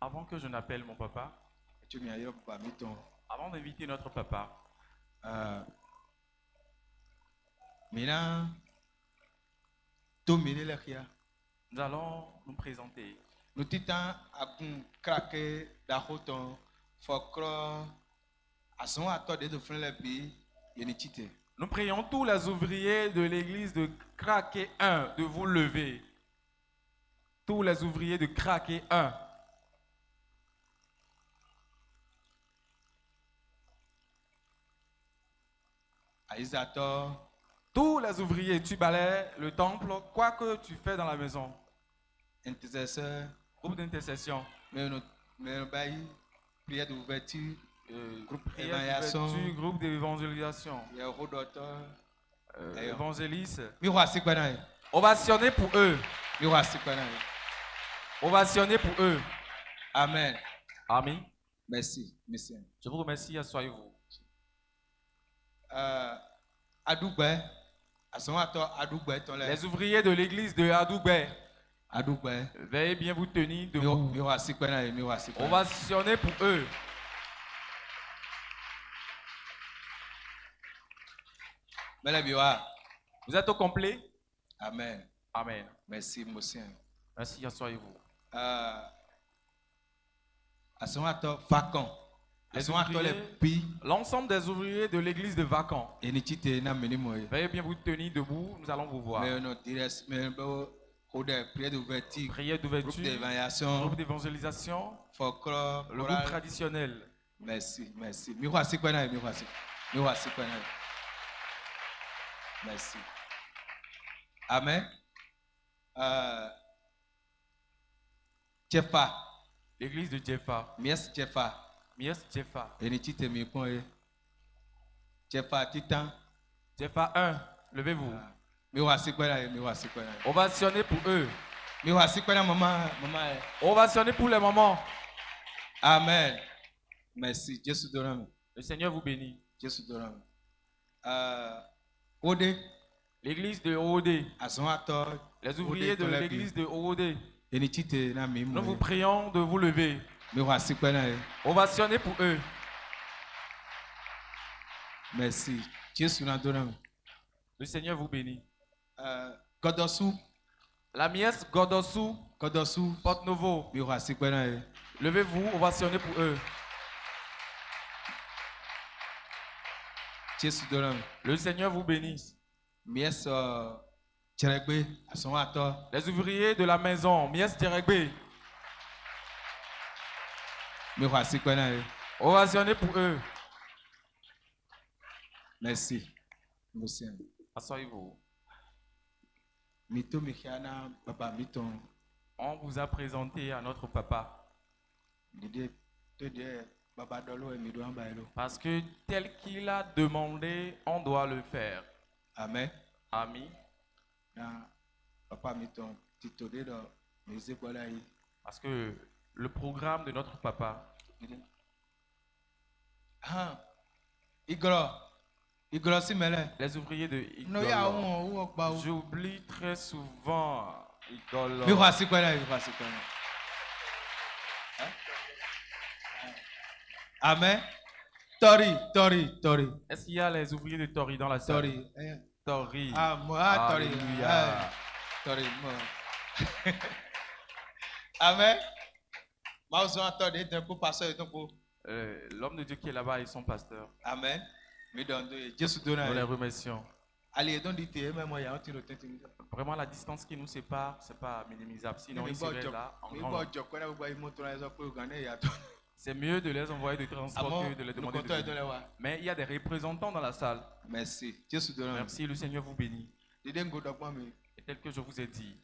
Avant que je n'appelle mon papa, avant d'inviter notre papa, Mina to mine le kia. nous allons nous présenter. Nous titans à kun craquer d'ahoton fokro à son acteur de faire le pays yenitite. Nous prions tous les ouvriers de l'église de Craquet 1 de vous lever. Tous les ouvriers de Craquet 1. Aizator Tous les ouvriers, tu balais le temple, quoi que tu fais dans la maison. intercesseur Groupe d'intercession. mais nous bail prière d'ouverture Groupe d'évangélisation, groupe d'évangélisation, évangéliste. Ovationner pour eux. Ovationner pour eux. Amen. Amen. Merci, merci. Je vous remercie, asseyez-vous. Les ouvriers de l'église de Adoubé. Veuillez bien vous tenir debout. Ovationner pour eux. Vous êtes au complet? Amen. Amen. Merci, monsieur. Merci, asseyez-vous. L'ensemble des ouvriers de l'église de Vacan. Veuillez bien vous tenir debout, nous allons vous voir. Prière d'ouverture, Prière d'ouverture, groupe d'évangélisation, le groupe traditionnel. Merci, merci. Merci. Amen. Jefa. L'église de Jefa. Mies Jefa. Mies Jefa. Jefa Titan. Jefa 1. Levez-vous. Ovationnez Ovationner pour eux. Maman. Ovationner pour les mamans. Amen. Merci. Jésus donne. Le Seigneur vous bénit. Jésus donne. Ode. L'église de Odé. Les Les ouvriers de l'église de Odé. Nous vous prions de vous lever. Ovationner pour eux. Merci. Jésus donne. Le Seigneur vous bénit. Godossou. La Mies Godossou. Porte Nouveau. Levez-vous, ovationnez pour eux. Jésus donne. Le Seigneur vous bénisse. Mies Les ouvriers de la maison, Mies Djeregbe. Ovationnez pour eux. Merci. Asseyez-vous. Mito Mikiana Baba Miton. On vous a présenté à notre papa. Parce que tel qu'il a demandé, on doit le faire. Amen. Amen. Papa Miton, Parce que le programme de notre papa. Les ouvriers de Igolo. J'oublie très souvent Igolo. Amen. Tori. Est-ce qu'il y a les ouvriers de Tori dans la salle? Tori. Alléluia. Tori. Amen. L'homme de Dieu qui est là-bas est son pasteur. Amen. Nous les remercions. Vraiment, la distance qui nous sépare, c'est pas minimisable. Sinon, ils seraient là en grand. C'est mieux de les envoyer de transport que de les demander de venir. Mais il y a des représentants dans la salle. Merci. Merci, le Seigneur vous bénit. Et tel que je vous ai dit,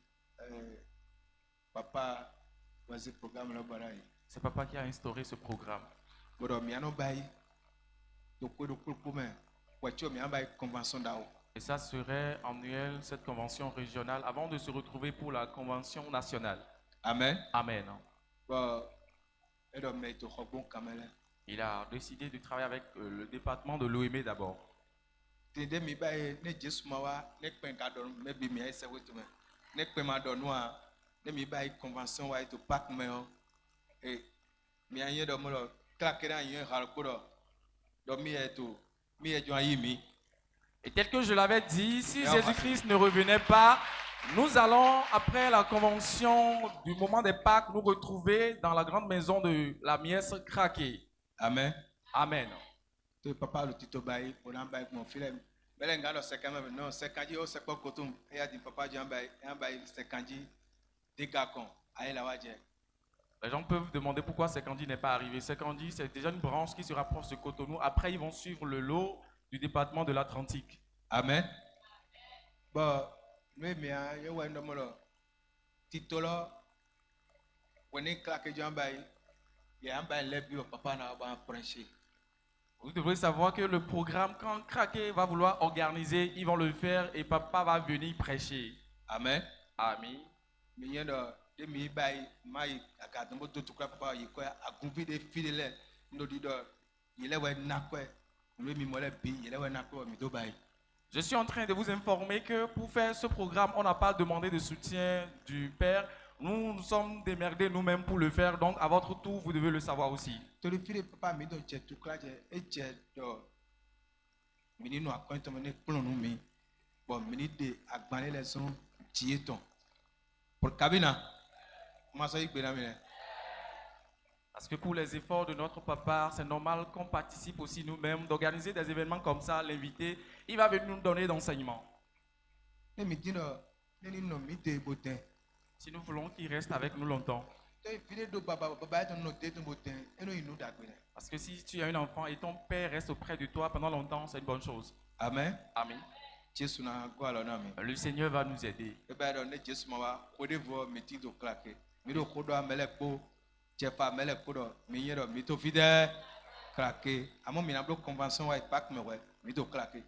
c'est papa qui a instauré ce programme. Et ça serait annuel, cette convention régionale, avant de se retrouver pour la convention nationale. Amen. Amen. Il a décidé de travailler avec le département de l'OME d'abord. Ne mi ba convention wa to pack me o. E mi anye do mo lo craquer dans yen hal ko do. Do mi e to mi e jo ayi mi. Et tel que je l'avais dit, si Et on va- Jésus-Christ ne revenait pas, nous allons, après la convention du moment des Pâques, nous retrouver dans la grande maison de la Miesse Craquée. Amen. Amen. To papa lo tito bai o na bai mo file. Bele nga do se kama non se kanji o se ko kotum. E ya di papa jan bai se kanji de gakon. Aye la waje. Les gens peuvent demander pourquoi Sekandi n'est pas arrivé. Sekandi, c'est déjà une branche qui se rapproche de Cotonou. Après, ils vont suivre le lot du département de l'Atlantique. Amen. Bon, nous mais il y a un homme tito là. On est claqué jan bai. Il y a un bai le bio papa na ba prêcher. Vous devrez savoir que le programme, quand Craqué va vouloir organiser, ils vont le faire et papa va venir prêcher. Amen. Amen. Mais il y a de mi bai mai akadon bo to kra papa yi ko agunbi de fidèle ndo di do. Il est ouais na ko. Nous mi mo le bi, il est ouais na ko mi do bai. Je suis en train de vous informer que pour faire ce programme, on n'a pas demandé de soutien du Père. Nous nous sommes démerdés nous-mêmes pour le faire. Donc, à votre tour, vous devez le savoir aussi. To le fide papa mi do je to kra je e je do. Mi ni no akonto mo ne plon nu mi. Bon, mi ni de agbanle les son tieton. Pour cabina. Moi ça y gbena mi. Parce que pour les efforts de notre papa, c'est normal qu'on participe aussi nous-mêmes d'organiser des événements comme ça. L'invité, il va venir nous donner d'enseignements. Ne mi di no ne ni no mi de botin. Si nous voulons qu'il reste avec nous longtemps. To fide do baba to no de to botin. E no inu dagbene. Parce que si tu as un enfant et ton père reste auprès de toi pendant longtemps, c'est une bonne chose. Amen. Amen. Jésus na go alo na mi. Le Seigneur va nous aider. E ba do ne Jésus ma wa ko de vo mi ti do claquer. Mi do ko do amele po. Je pa amele po do mi yen do mi to fide claquer. Amo mi na blo convention wa ipak me we mi do claquer.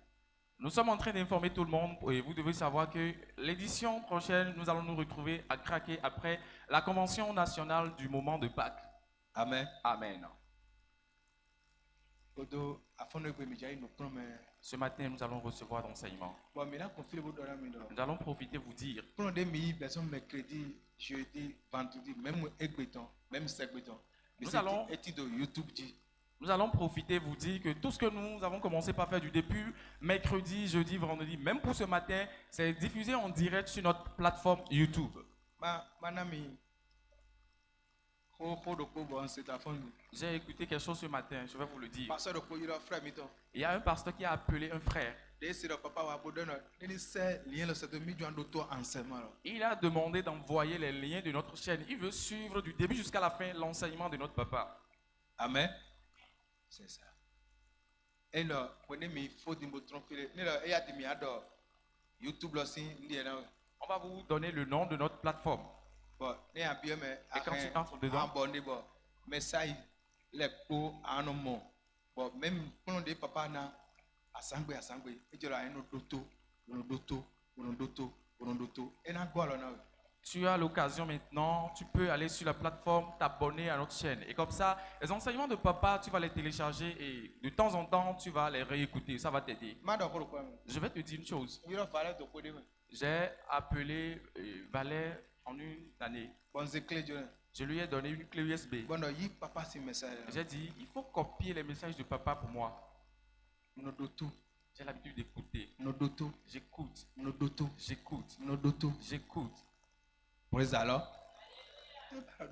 Nous sommes en train d'informer tout le monde et vous devez savoir que l'édition prochaine, nous allons nous retrouver à Craquer après la convention nationale du moment de Pâques. Amen. Amen. Odo afono ko mi jai no promet. Ce matin, nous allons recevoir d'enseignements. Bon, maintenant qu'on fait le bout de la main. Nous allons profiter vous dire. Prenons des milliers de personnes mercredi, jeudi, vendredi, même égbéton, même ségbéton. Nous allons- Et de YouTube dit. Nous allons profiter vous dire que tout ce que nous avons commencé par faire du début, mercredi, jeudi, vendredi, même pour ce matin, c'est diffusé en direct sur notre plateforme YouTube. Manami. C'est ta femme. J'ai écouté quelque chose ce matin, je vais vous le dire. Pasteur de Koyira, frère Mito. Il y a un pasteur qui a appelé un frère. C'est le papa wa bodona. Il sait lien le 7 millions d'auto enseignement. Il a demandé d'envoyer les liens de notre chaîne. Il veut suivre du début jusqu'à la fin l'enseignement de notre papa. Amen. C'est ça. Et là, prenez mes faux dimbotron filé. Ne là, il y a des miador. YouTube là, si, On va vous donner le nom de notre plateforme. bon, ne a bien mais Et quand tu entres dedans, abonné bon, mais ça les pour un homme. Bon, même pour des papa na asangbe, et tu as un doto, et na go là na. tu as l'occasion maintenant, tu peux aller sur la plateforme, t'abonner à notre chaîne. Et comme ça, les enseignements de papa, tu vas les télécharger et de temps en temps, tu vas les réécouter. Ça va t'aider. Madame quoi? Je vais te dire une chose. Il va falloir de quoi de. J'ai appelé Valère en une année. Bon, c'est clé de. Je lui ai donné une clé USB. Bon, il papa c'est message. J'ai dit, il faut copier les messages de papa pour moi. Nos doto, J'ai l'habitude d'écouter. nos doto, J'écoute, nos doto, j'écoute, nos doto. j'écoute. Praise alors.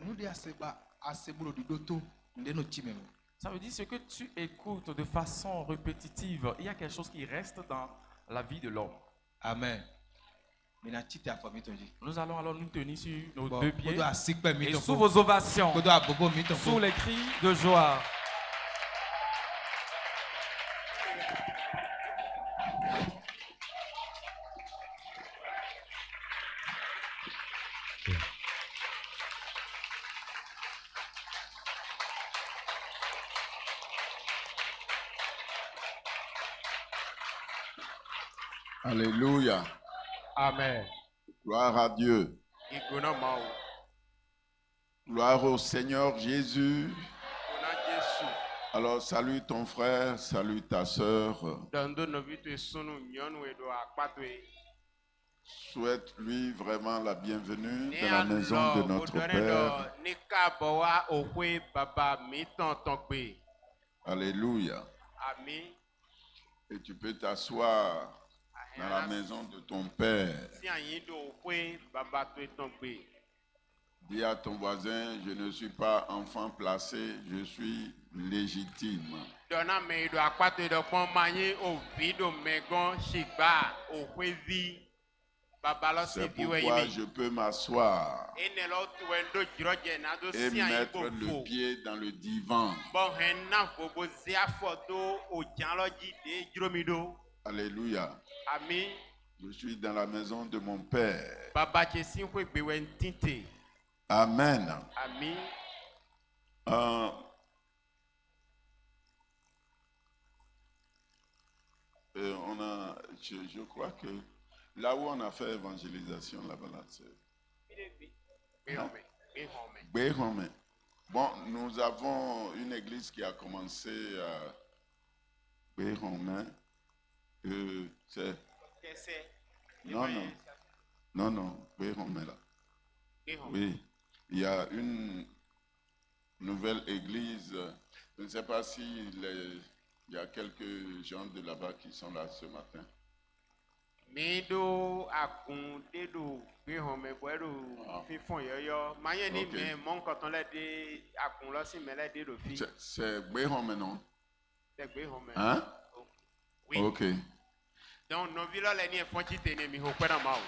Nous dis assez boulot du doto, nous nos petits même. Ça veut dire ce que tu écoutes de façon répétitive. Il y a quelque chose qui reste dans la vie de l'homme. Amen. Maintenant, tu t'es formé ton dit. Nous allons alors nous tenir sur nos deux pieds et Et sous vos ovations, sous les cris de joie. Alléluia. Amen. Gloire à Dieu. Igona mau. Gloire au Seigneur Jésus. Igona Jésus. Alors salue ton frère, salue ta sœur. Dando no vitu sunu nyonu edo akpatwe. Souhaite-lui vraiment la bienvenue Ní dans la maison de àlọ́ notre òdòdó lọ Père. ní káàbọ̀ wá òwe bàbá mi tọ̀ntàn gbé. Alléluia. Àmín. Et tu peux t'asseoir dans la maison de ton Père. Sí àyín ló òwe bàbá tó tàn gbé. Dis à ton voisin, je ne suis pas enfant placé, je suis légitime. Dọ̀nà mi ìdò àpàtó ìdọ̀pọ̀n máa yín òbí dò mẹ́gàn ṣìgbà òwe bí bàbá lọ sí C'est ibi wẹ̀ pourquoi yìí mi. je peux m'asseoir Ẹnẹ lọ tó ẹ̀ ń dó jùlọ jẹ̀ náà tó et sí àyín mettre kò le fò. pied dans le divan. Bọ́n hẹ̀ náà gbogbo zí àfọ̀ tó òjà lọ́jì dé jùlọmídó. Alléluia. Àmín. Je suis dans la maison de mon Père. Bàbá kì í sí pé gbèwẹ̀ ń tìǹtì. Amen. Àmín. Je crois que là où on a fait évangélisation, là-bas, là, c'est Béhomé. Bon, nous avons une église qui a commencé à Béhomé. C'est... Non, Béhomé là. Oui, il y a une nouvelle église. Je ne sais pas si il y a quelques gens de là-bas qui sont là ce matin. Mido akun dedo gbé hàn mẹ́gbọ́ ẹ̀rọ fífún yọ́yọ́. Máyẹ̀ ní Ok. mẹ́ mọ́ nǹkan tán lẹ́dí akun lọ́sìn mẹ́lẹ́dí ló fi. C'est Béhomé, non? Tẹ gbé hàn mẹ́. Hein? Oui. Ok. Donc nọ́bí lọ́lẹ̀ ní ẹ̀fọ́n tí tẹ̀ ní mi ò pẹ́ náà máa o.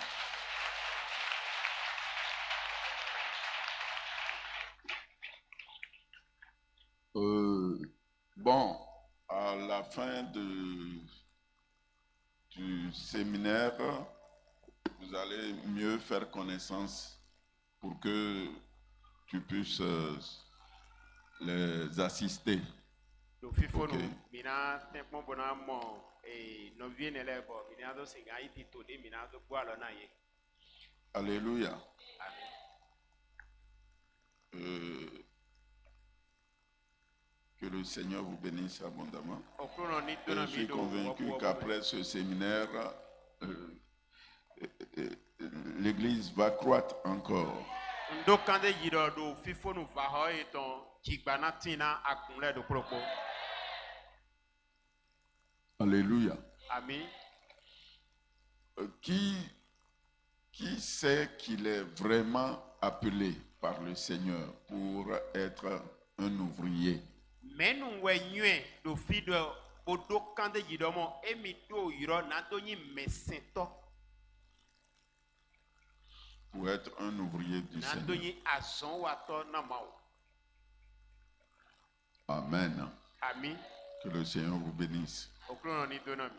Bon, à la fin du séminaire, vous allez mieux faire connaissance pour que tu puisses les assister. Lò fífún Ok. nù. Mìíràn tẹ́pọ́n bọ̀ náà mọ̀ nọ́bí ẹ̀ nílẹ̀ bọ̀. Mìíràn tó sìn ká yìí ti tò dé mìíràn tó gbọ́ àlọ́ náà yẹ. Alléluia. Àmín. Que le Seigneur vous bénisse abondamment. Ọ̀kúrò náà ní Et dọ́nà je mi suis dò convaincu wọ́pọ̀ qu'après ce séminaire, l'Église va croître encore. Ndo kande yirɔ do fifonu va xɔ yi tɔn tsigbana tina akun lɛ do kplɔkpɔ. Alléluia. Ami. Qui sait qu'il est vraiment appelé par le Seigneur pour être un ouvrier? Mɛnu wɛ nyuɛ do fi do odo kande yirɔ mɔ emi do yirɔ na do nyi mɛsɛntɔ Pour être un ouvrier du na do Seigneur. nyi azɔnwatɔ nama o. Amen. Ami. Que le Seigneur vous bénisse. Okuro na ni do na mi.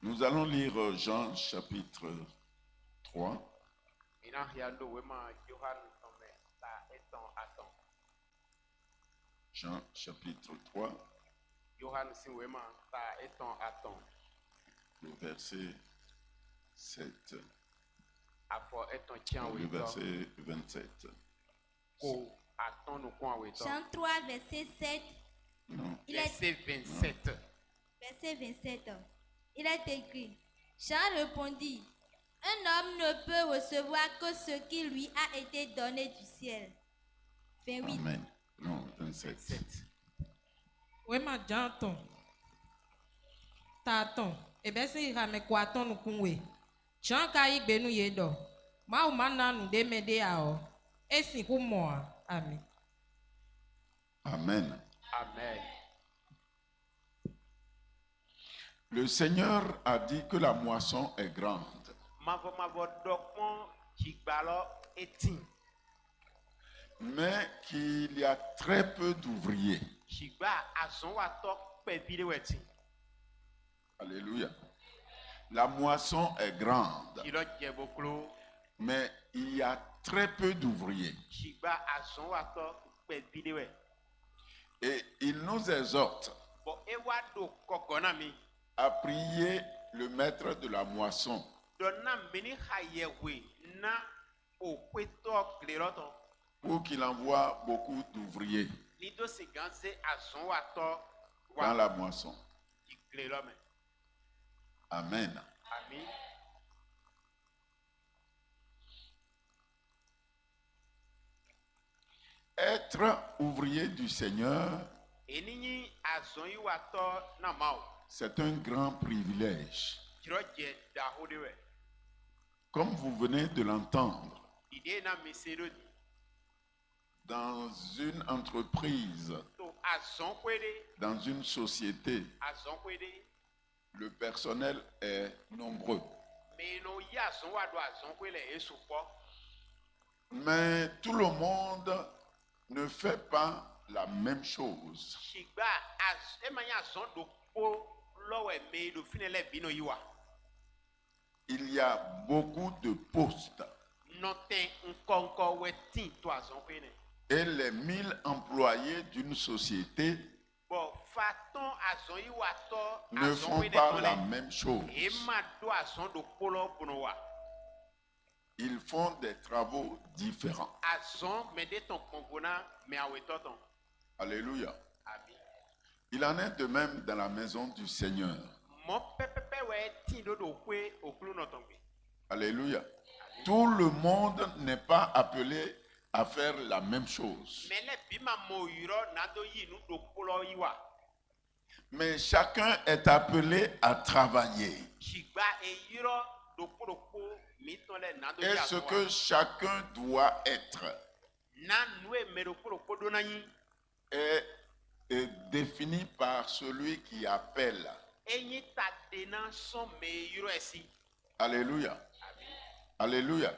Nous allons lire Jean chapitre 3. Ina ya do wema Johan tɔmɛ ta etɔn atɔn. Jean chapitre 3, Johan si wema ta etɔn atɔn. le verset 7 Afɔ etɔn tiɲɛ le wetɔ. verset 27. Ko atɔn nu kɔn wetɔ. Jean 3, verset 7. Non. Il est, Verset 27. verset 27. Il est écrit, Jean répondit, un homme ne peut recevoir que ce qui lui a été donné du ciel. 28. Amen. Non, 27. 27. Wema janton. Taton. Ebe si rame kwaton nu kunwe. Jean ka igbe nu yedo. Ma ou mana nu de mede a o. Esi ku mo a. Amen. Amen. Amen. Le Seigneur a dit que la moisson est grande, Mavɔ dɔkpɔn dzigbalɔ eti. mais qu'il y a très peu d'ouvriers. Dzigba azɔnwatɔ kpɛvi de wɛti. Alléluia. La moisson est grande, Dzilɔ dzɛboklo. mais il y a très peu d'ouvriers. Dzigba azɔnwatɔ kpɛvi de wɛ. Et il nous exhorte Bɔn ewa do kɔkɔ na mi. à prier le maître de la moisson Dɔnna mini ha yɛwe na okpetɔ glerɔtɔ. pour qu'il envoie beaucoup d'ouvriers. Nido si ganze azon wato dans la moisson. ikle l'homme. Amen. Amen. Être ouvrier du Seigneur, Enini azon yi wato na mao. c'est un grand privilège. Jiro je da hodewe. Comme vous venez de l'entendre, Ide na mesero di. dans une entreprise, To azon kwede, dans une société, azon kwede. le personnel est nombreux. Me no yi azon wado azon kwele esupo. Mais tout le monde ne fait pas la même chose. Shigba emanya azon do po lowe me do finele bino yiwa. Il y a beaucoup de postes Noten nkonko wetin to azon kwene. et les 1000 employés d'une société Bon, faton azon yi wato ne azon font kwene pas la tole. même chose. Ema do azon do polo bonowa. Ils font des travaux différents. Azon me de ton konbona me awetoton. Alléluia. Amen. Il en est de même dans la maison du Seigneur. Mon pepepe we tin do kwe oklu notonbe. Alléluia. Tout le monde n'est pas appelé à faire la même chose. Me le bima mo yiro nado yi nu do polo yiwa. Mais chacun est appelé à travailler. Shigba e yiro do polo ko mi ton le nado Et yi ce azon. que chacun doit être Na nue me do polo ko do na yi. est défini par celui qui appelle. Enyi ta dena son me yiro esi. Alléluia. Alléluia.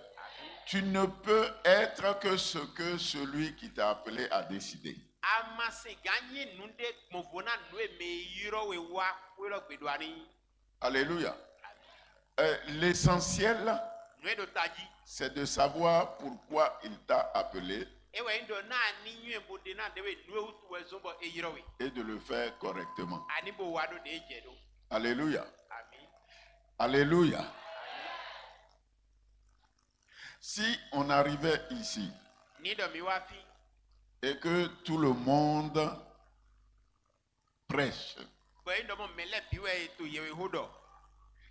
Tu ne peux être que ce que celui qui t'a appelé a décidé. Amase ganye nunde movona nue me yiro we wa welo gbedoani. Alléluia. L'essentiel, Nue do taji. c'est de savoir pourquoi il t'a appelé Ewe ndo na ni nyu bode na dewe nue utu we zombo e yiro we. et de le faire correctement. Ani bo wado de jedo. Alléluia. Amen. Alléluia. Si on arrivait ici Ni do mi wafi. et que tout le monde prêche, Bo ndo mo mele biwe to yewe hodo.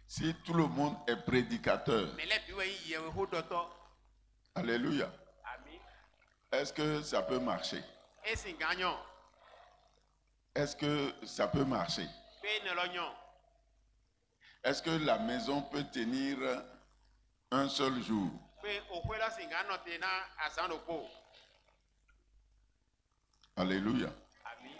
si tout le monde est prédicateur, Mele biwe yewe hodo to. alléluia, Amen. est-ce que ça peut marcher? Esi ganyon. Est-ce que ça peut marcher? Pe ne lo nyon. Est-ce que la maison peut tenir un seul jour? Pe okwela singano te na asando ko. Alléluia. Amen.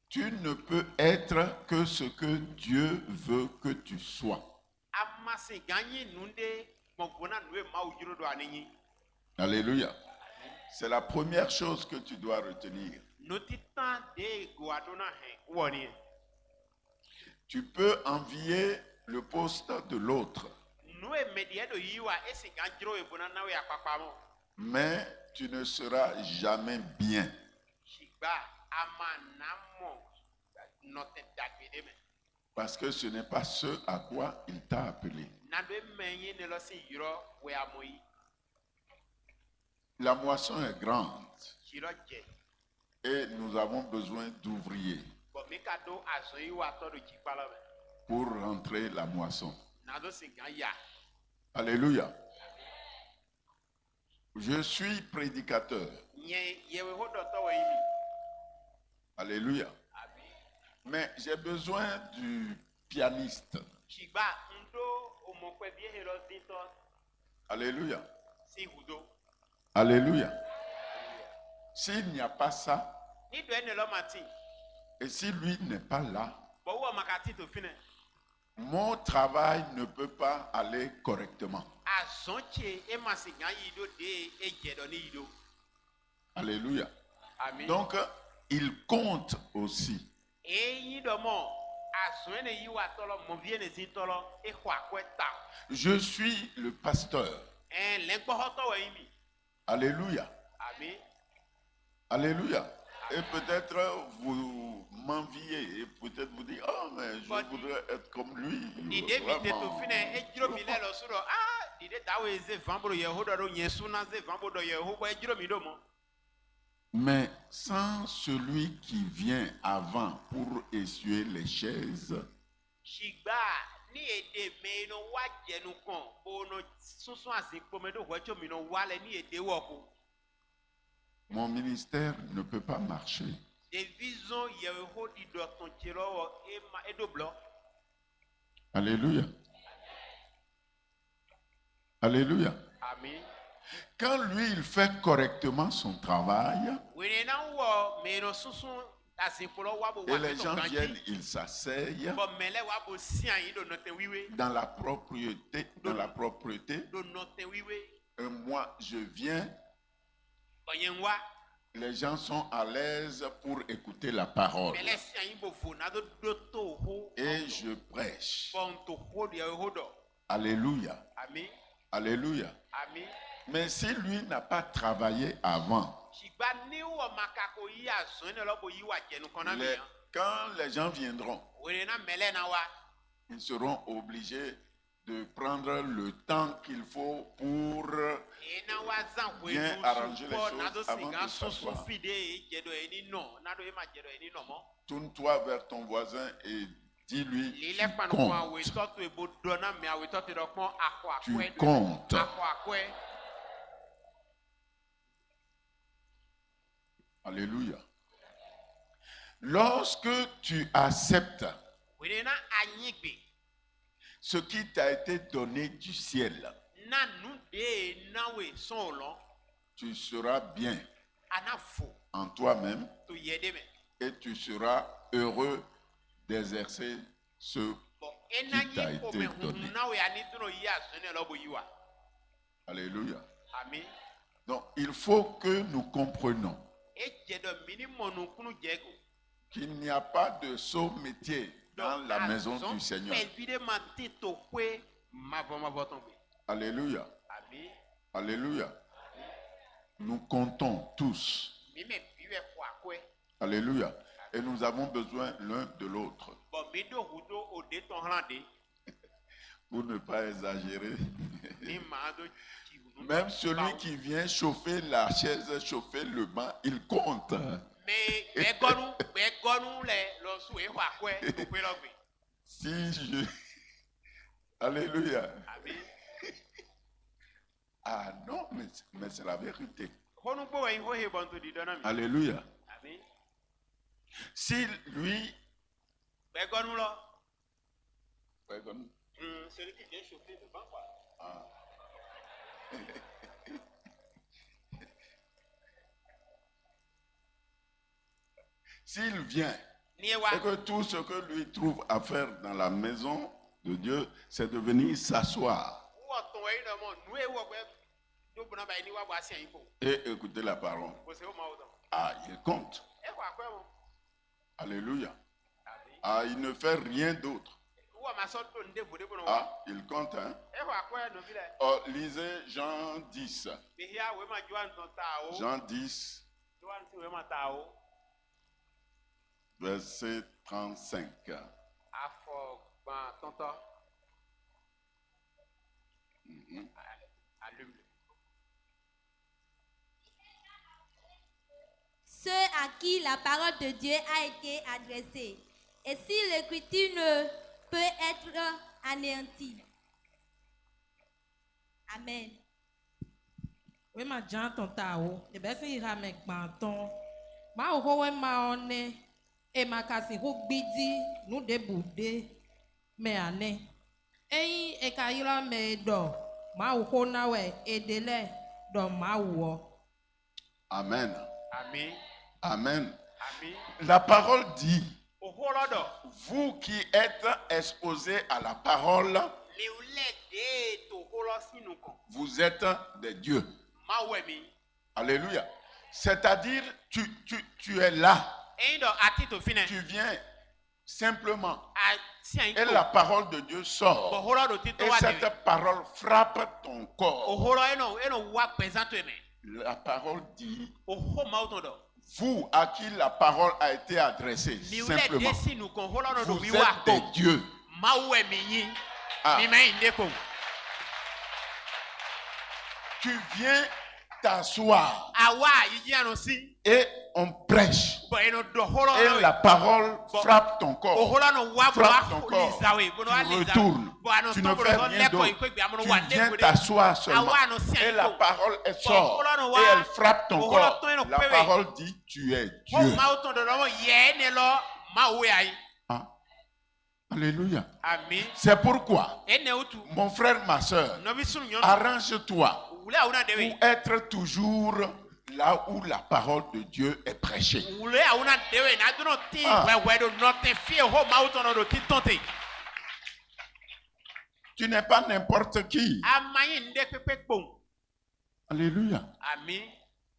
Tu ne peux être que ce que Dieu veut que tu sois. Amase ganye nunde movona nue ma ujiro do aninyi. Alléluia. C'est la première chose que tu dois retenir. Notitan de guadona hen woni. Tu peux envier le poste de l'autre, Nue medie do yiwa esi ganjiro e bona na we akpakpa mo. mais tu ne seras jamais bien. Shigba amanamo note dagbede me. Parce que ce n'est pas ce à quoi il t'a appelé. Na do menye ne lo si yiro we amoyi. La moisson est grande Shiro je. et nous avons besoin d'ouvriers Bo mi ka do azon yi wa to do jipala me. pour rentrer la moisson. Na do si gan ya. Alléluia. Je suis prédicateur. Nye yewe hodo to we yimi. Alléluia. Amen. Mais j'ai besoin du pianiste. Shigba ndo omokwe bi hero zinto Alléluia. si hudo. Alléluia. S'il n'y a pas ça, Ni do ene lo mati. et si lui n'est pas là, Bo wo makati to fine. mon travail ne peut pas aller correctement. Azonche e masi gan yido de e jedo ni yido. Alléluia. Amen. Donc, il compte aussi. E yido mo azon ene yiwa tolo mo vie ne zintolo e kwa kweta. Je suis le pasteur. Lengbo hoto we yimi. Alléluia. Amen. Alléluia. Et peut-être vous m'enviez et peut-être vous dites, oh mais je voudrais être comme lui. Di de mi te to Vraiment. fine e jiro mi le lo suro ah Mais sans celui qui vient avant pour essuyer les chaises, mon ministère ne peut pas marcher. Alléluia. Alléluia. Amen. Quand lui, il fait correctement son travail, et les gens viennent, ils s'asseyent dans la propriété, et moi, je viens, les gens sont à l'aise pour écouter la parole. Et je prêche. Alléluia. Amen. Alléluia. Amen. Mais si lui n'a pas travaillé avant, quand les gens viendront, ils seront obligés de prendre le temps qu'il faut pour bien arranger les choses avant de s'asseoir. Tourne-toi vers ton voisin et dis-lui, tu comptes. Alléluia. Lorsque tu acceptes ce qui t'a été donné du ciel, tu seras bien en toi-même et tu seras heureux d'exercer ce qui t'a été donné. Alléluia. Amen. Donc, il faut que nous comprenions qu'il n'y a pas de saut métier dans la maison du Seigneur. Alléluia. Amen. Alléluia. Nous comptons tous. Alléluia. Et nous avons besoin l'un de l'autre. Pour ne pas exagérer. Même celui qui vient chauffer la chaise, chauffer le banc, il compte. Si je... Alléluia. Ah non, mais c'est la vérité. Alléluia. Si lui... Celui qui vient chauffer le banc, quoi. Ah. S'il vient et que tout ce que lui trouve à faire dans la maison de Dieu, c'est de venir s'asseoir et écouter la parole. Ah, il compte. Alléluia. Ah, il ne fait rien d'autre. Ah, il compte, hein? Oh, lisez Jean 10. Jean 10, verset 35. Ceux à qui la parole de Dieu a été adressée. Et si l'écriture ne peut être anéantie. Amen. We ma jan ton tao, e be si ira me gbanton. Ma o ho we ma one, e ma kasi ho gbidi, nu de bude, me ane. Eyin e ka ira me do, ma o ho na we edele do ma wo. Amen. Amen. Amen. Amen. La parole dit, vous qui êtes exposés à la parole, vous êtes des dieux. Alléluia. C'est-à-dire, tu es là. Tu viens simplement. Et la parole de Dieu sort. Et cette parole frappe ton corps. La parole dit, vous à qui la parole a été adressée, simplement, vous êtes des dieux. Ah. tu viens t'asseoir Awa yiji anosi. et on prêche. Bo eno do holo Et no. la parole frappe ton O corps. holo no wa Frappe ton corps. lizawe. Bo no Tu lizawe. retournes. Bo ano Tu to ne bo fais no rien leko d'autre. ikwe bi amono Tu wa viens de. t'asseoir seulement. Awa no si Et la aniko. parole, elle sort. holo no Et wa. elle frappe ton Bo corps. holo to eno La pewe. parole dit, tu es O Dieu. ma o ton do no ye ne lo ma we ai. Ah. Alléluia. Ami. C'est pourquoi, Ene utu. mon frère, ma soeur, No bi sun yon. arrange-toi Wule awuna dewe. pour être toujours là où la parole de Dieu est prêchée. Wule awuna dewe na do no ti Ah. we do no te fie ho ma o ton do ti tonte. Tu n'es pas n'importe qui. Amayi nde pepe kpon. Alléluia. Ami.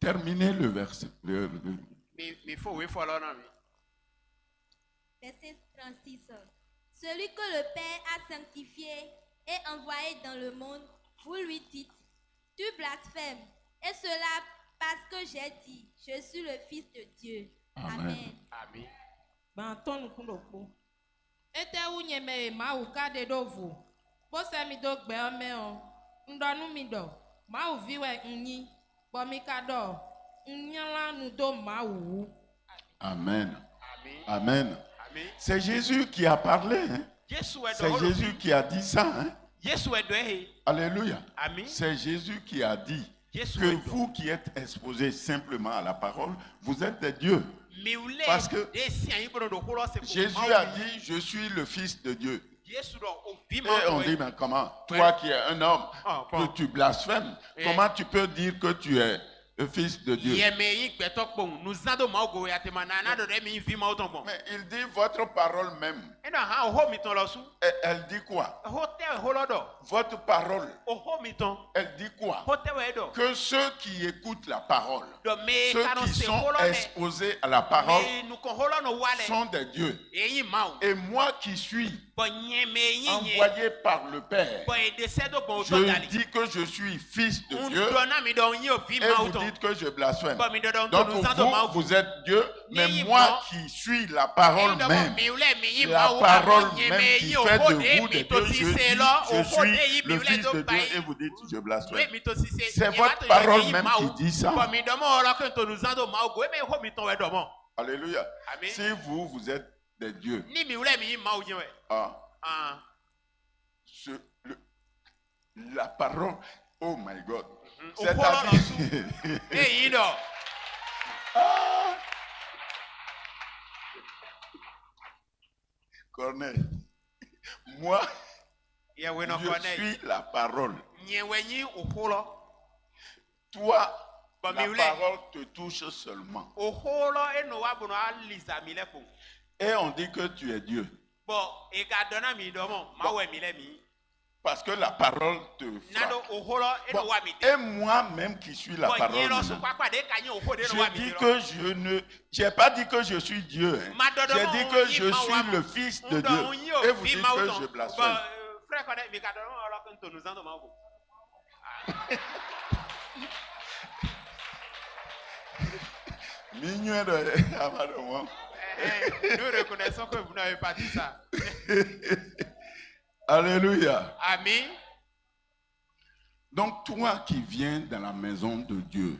Terminez le verset. Mi fo we fo lo na mi. Verset 36. Celui que le Père a sanctifié et envoyé dans le monde, vous lui dites, tu blasphèmes. Et cela parce que j'ai dit, je suis le Fils de Dieu. Amen. Amen. Ami. Banton nous kundokpo. Ete unye me ma uka de dovu. Bose mi do gbe ome o. Ndonu mi do. Ma u viwe nyi. Bo mi ka do. Nyala nu do ma wu. Amen. Ami. Amen. Ami. C'est Jésus qui a parlé. Hein? Yesu we do C'est holo. Jésus qui a dit ça. Hein? Yesu we do he. Alléluia. Ami. C'est Jésus qui a dit Yesu que we do. vous qui êtes exposés simplement à la parole, vous êtes des dieux. Mi ule Parce que de si an ibono do holo se ko. Jésus a dit, je suis le Fils de Dieu. Yesu do o vi Et ma on dit, mais comment? Toi qui es un homme, Ah, que bon. tu blasphèmes, Et- comment tu peux dire que tu es le Fils de Dieu? Yeme yi gbeto kpon. Nous ando ma go ya te manana do de mi vi ma o ton bon. Mais il dit votre parole même. Eno ha o ho mi ton lo su. Et elle dit quoi? Ho te holo do. Votre parole, O ho mi ton. elle dit quoi? Ho te we do. Que ceux qui écoutent la parole, Do me ceux kano qui se sont holo me. exposés à la parole, Me nu kon holo no wale. sont des dieux. Eyin ma o. Et moi qui suis Bo nye me yin ye. envoyé par le Père, Bo e de se do bon to je dali. dis que je suis fils de Un Dieu dona mi do yin o vi et ma o vous ton. dites que je blasphème. Bo mi do don Donc to nous ando ma o. vous êtes Dieu, mais Ni moi bon. qui suis la parole même, La la parole même qui fait de vous des dieux, je dis, je suis le Fils de Dieu et vous dites je blasphème. C'est votre parole même qui dit ça. Alléluia. Amen. Si vous êtes des dieux, ah, la parole, oh my God. C'est-à-dire, Corneille, moi, je suis la parole. Toi, la parole te touche seulement. Et on dit que tu es Dieu. Parce que la parole te frappe. Bon, et moi-même qui suis la parole, maintenant, je dis que je n'ai pas dit que je suis Dieu. Hein. J'ai dit que je suis le Fils de Dieu. Et vous dites que je blasphème. Mignon de Amadouan. Nous reconnaissons que vous n'avez pas dit ça. Alléluia. Amen. Donc toi qui viens dans la maison de Dieu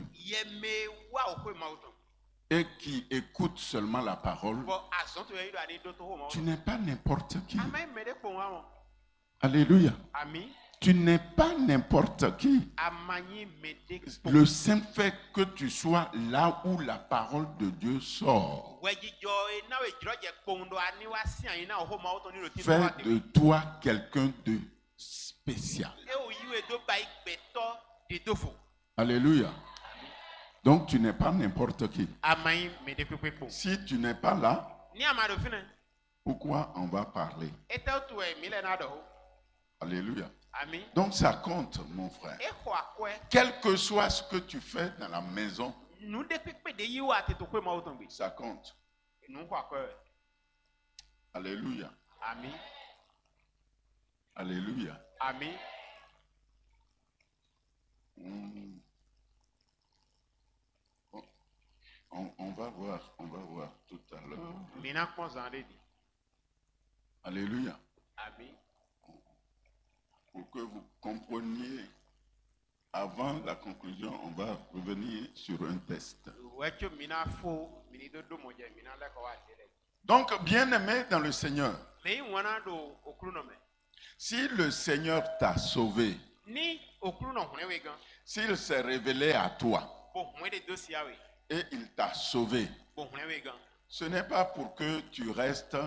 et qui écoutes seulement la parole, tu n'es pas n'importe qui. Alléluia. Amen. Tu n'es pas n'importe qui. Le simple fait que tu sois là où la parole de Dieu sort fait de toi quelqu'un de spécial. Alléluia. Donc tu n'es pas n'importe qui. Si tu n'es pas là, pourquoi on va parler? Alléluia. Donc ça compte, mon frère. Quel que soit ce que tu fais dans la maison, ça compte. Alléluia. Amen. Alléluia. Amen. On va voir tout à l'heure. Alléluia. Amen. Pour que vous compreniez avant la conclusion, on va revenir sur un test. Wetcho mina fo mini do do moje mina le ko wa tele. Donc, bien-aimé dans le Seigneur, Me wana do okru no me. si le Seigneur t'a sauvé, Ni okru no hune we gan. s'il s'est révélé à toi Bo hune de dosia we. et il t'a sauvé, Bo hune we gan. ce n'est pas pour que tu restes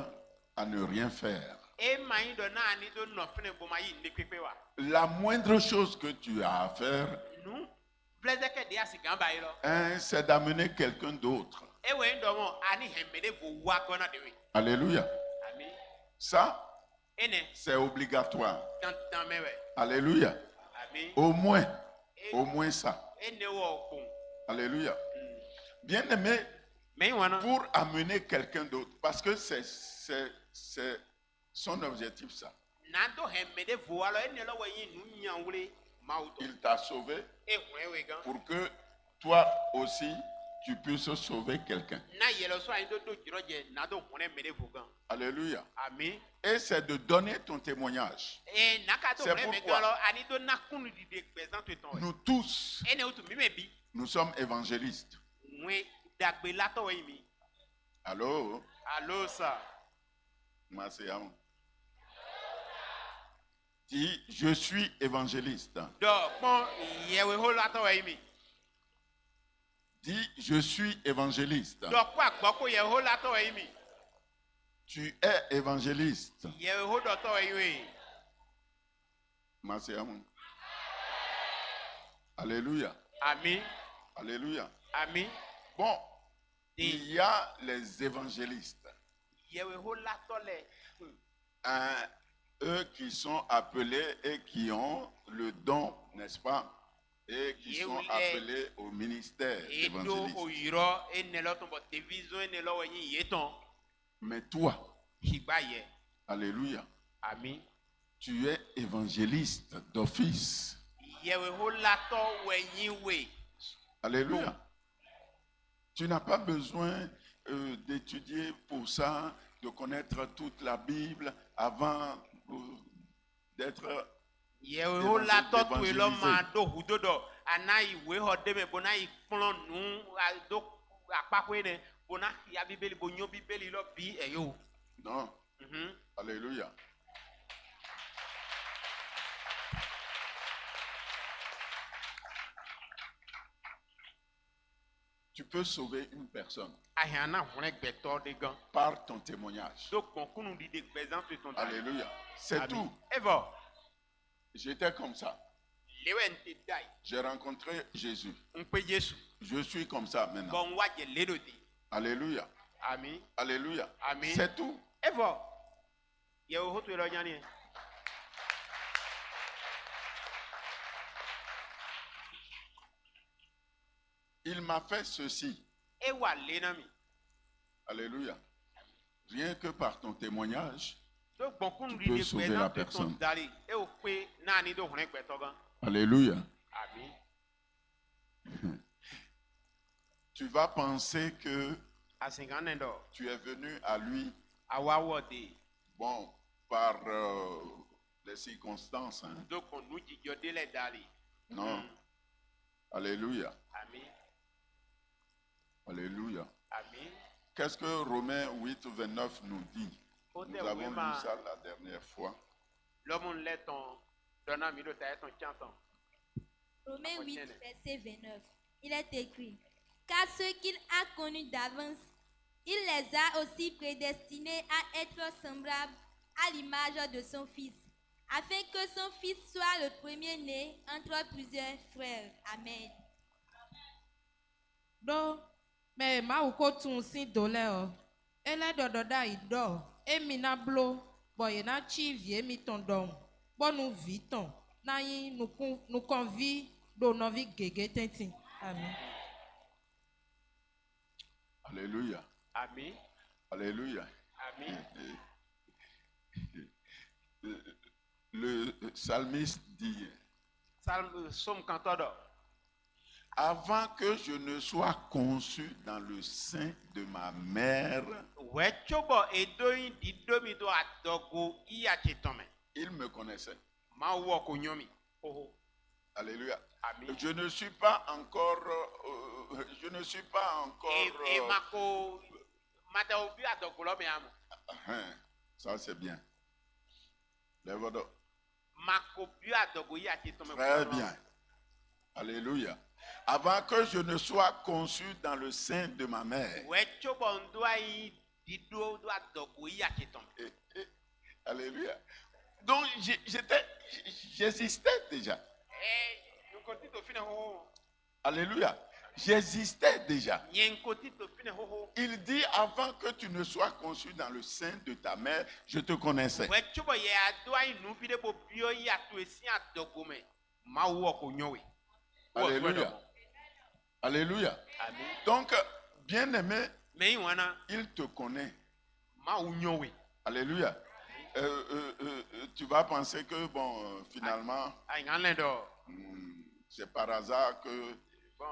à ne rien faire. E mai do na ni do no fene bo mai ni pepe wa. La moindre chose que tu as à faire, Nu blaze ke dia si gan ba yi lo. hein, c'est d'amener quelqu'un d'autre. E we ndo mo ani hemede vo wa gona de we. Alléluia. Ami. Ça, Ene c'est obligatoire. tan me we. Alléluia. Ami. Au moins ça. Ene wo kun. Alléluia. Bien-aimé, Me wana. pour amener quelqu'un d'autre, parce que c'est son objectif, ça. Nando hemede vo alo ene lo we yin nu nyan wule mauto. Il t'a sauvé E hune we gan. pour que toi aussi, tu puisses sauver quelqu'un. Na yelo so ayi do jiro je na do hune mede vo gan. Alléluia. Ami. Et c'est de donner ton témoignage. E naka to C'est hune me pourquoi gan lo ani do na kunu di de présente ton. Nous tous, Ene utu mi me bi. nous sommes évangélistes. Mwe dagbe lato we mi. Allô? Allo sa. Maséam. Dis, je suis évangéliste. Do pon yewe ho lato we mi. Dis, je suis évangéliste. Do po agbo ko yewe ho lato we mi. Tu es évangéliste. Yewe ho do to we we. Maséam. Alléluia. Ami. Alléluia. Ami. Bon, Di il y a les évangélistes. yewe ho lato le. Hein, eux qui sont appelés et qui ont le don, n'est-ce pas? Et qui sont Yeoulé. appelés au ministère Edo évangéliste. oyiro ene lo ton bo division ene lo we yin yeton. Mais toi, Higba ye. alléluia, Ami. tu es évangéliste d'office. Yewe ho lato we yin we. Alléluia. Tu n'as pas besoin d'étudier pour ça, de connaître toute la Bible avant d'être Yewe ho lato tu lo évangélisé. ma do hudodo ana iwe ho de me bona ipon nu do apapwe ne bona ya bibeli bonyo bibeli lo bi eyo. Non, Mhm. alléluia. Tu peux sauver une personne Ayana hone gbeto de gan. par ton témoignage. Do konkunu di de présente ton ta. Alléluia. C'est tout. Evo. J'étais comme ça. Lewe nte dai. J'ai rencontré Jésus. Mpe Yesu. Je suis comme ça maintenant. Bon waje ledo di. Alléluia. Ami. Alléluia. Amen. C'est tout. Evo. Yewe ho tu lo nyani. Il m'a fait ceci. Ewa lenami. Alléluia. Rien que par ton témoignage. Do konkunu Tu di peux de sauver la présente ton personne. dali. E o pe nani do hone gbeto gan. Alléluia. Ami. Tu vas penser que Asingane do. tu es venu à lui, Awa wode. bon, par les circonstances. Hein. Do konu jijo de le dali. Non. Alléluia. Ami. Alléluia. Ami. Qu'est-ce que Romains 8, 29 nous dit? Ote Nous avons lu wema. ça la dernière fois. L'homme l'est ton. Donna mi do ta ton chanton. Romains 8, verset 29. Il est écrit, car ceux qu'il a connus d'avance, il les a aussi prédestinés à être semblables à l'image de son Fils, afin que son Fils soit le premier-né entre plusieurs frères. Amen. Do me ma wo ko tun si do le o. Ele dodo da ido. Emi na blo. Boye na chi vie mi ton don. Bonu vi ton. Na yin nu kon vi do no vi gege tentin. Amen. Alléluia. Ami. Alléluia. Ami. Le psalmiste dit, Salme somme cantodo. avant que je ne sois conçu dans le sein de ma mère, Wechobo edoyin didomi do adogo iya chetome. il me connaissait. Ma wo ko nyomi. Oho. Alléluia. Amen. Je ne suis pas encore. Et mako mata obi adokolo me am. Hein, ça c'est bien. Lève-toi. Mako bi adogo yi ati to me. Très bien. Alléluia. Avant que je ne sois conçu dans le sein de ma mère. We chobo ndo ayi dido do adogo yi ati to me. Alléluia. Donc j'existais déjà. Nous continue to fine ho. Alléluia. J'existais déjà. Nyen continue to fine ho. Il dit avant que tu ne sois conçu dans le sein de ta mère, je te connaissais. We chobo ye ado ayi nu bi de bo bio yi atu esi adogo me. Ma wo ko nyowe. Alléluia. Alléluia. Amen. Donc, bien-aimé, Me wana il te connaît. ma wo nyowe. Alléluia. Tu vas penser que, finalement, Ayi ngan do. c'est par hasard que Bon,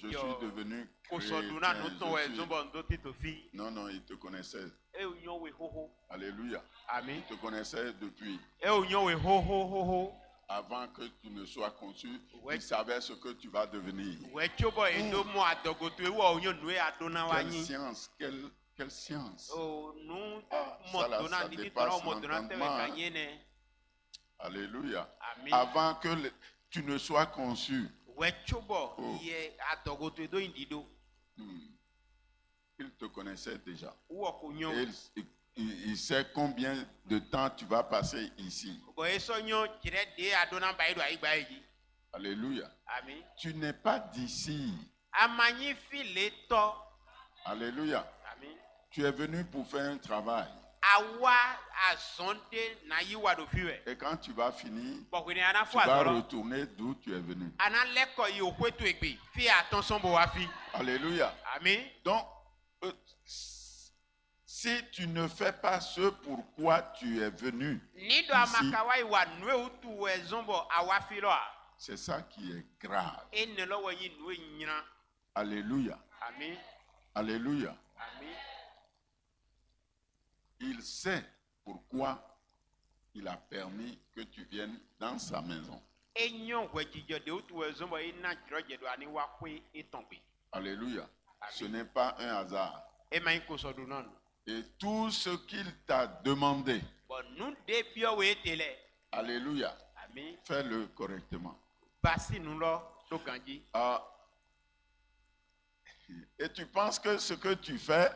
je suis devenu Kosoduna chrétien. no to we zombo ndo tito fi. Non, il te connaissait. E o nyowe ho ho. Alléluia. Amen. Il te connaissait depuis. E o nyowe ho ho ho ho. Avant que tu ne sois conçu, Ouais. il savait ce que tu vas devenir. We chobo endo mo adogo to e wo onyo nu e adona wa Quelle yin. science, quelle science. O nu mo ça là, dona ça ni ti dépasse toro mo dona te we l'entendement, hein. kanyene. Alléluia. Amen. Avant que tu ne sois conçu, We chobo Oh. ye adogo to do indido. il te connaissait déjà. Wo ko Et nyowe. il sait combien de temps tu vas passer ici. Ko eso nyo jire de adona ba ido ayi gba yi. Alléluia. Amen. Tu n'es pas d'ici. Amanyi fi le to. Alléluia. Amen. Tu es venu pour faire un travail. Awa azonde na yi wa do fiwe. Et quand tu vas finir, Bo ni ana tu fu vas azoro. retourner d'où tu es venu. Ana leko yi okwetu egbe. Fi attention bo wa fi. Alléluia. Amen. Donc, si tu ne fais pas ce pourquoi tu es venu, Ni do ici, amaka wa iwa nwe utu we zombo awa fi lo a. c'est ça qui est grave. E ne lo we yi nwe nyina. Alléluia. Amen. Alléluia. Amen. Il sait pourquoi il a permis que tu viennes dans sa maison. E nyon we jijo de utu we zombo e na jiro je do ani wa kwe e tongbe. Alléluia. Ce n'est pas un hasard. E ma ko so do non. Et tout ce qu'il t'a demandé, Bo nu de bio we tele. alléluia, Amen. fais-le correctement. Basi nu lo to ganji. Ah. Et tu penses que ce que tu fais,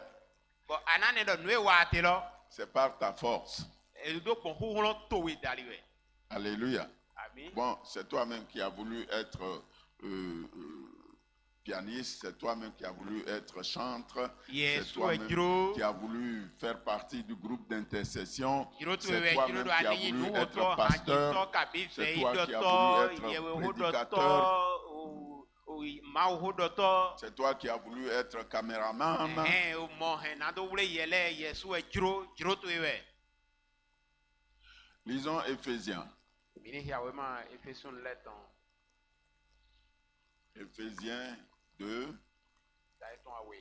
Bo anane do nwe wa te lo. c'est par ta force. E do pon hu lo to we dali we. Alléluia. Amen. Bon, c'est toi-même qui as voulu être pianiste, c'est toi-même qui as voulu être chantre, Yes, c'est toi-même ouais, Giro. qui as voulu faire partie du groupe d'intercession, Giro tu c'est we toi-même giro do qui as ani voulu nu être to pasteur, to kabi c'est fe toi do qui as to voulu ye we être ho do prédicateur, to o ma ho do to. c'est toi qui as voulu être caméraman. O mo he na do wle yele yesu e giro tu we. Lisons Éphésiens. Mini hia we ma Efeson leton. Éphésiens 2, Dai ton awe.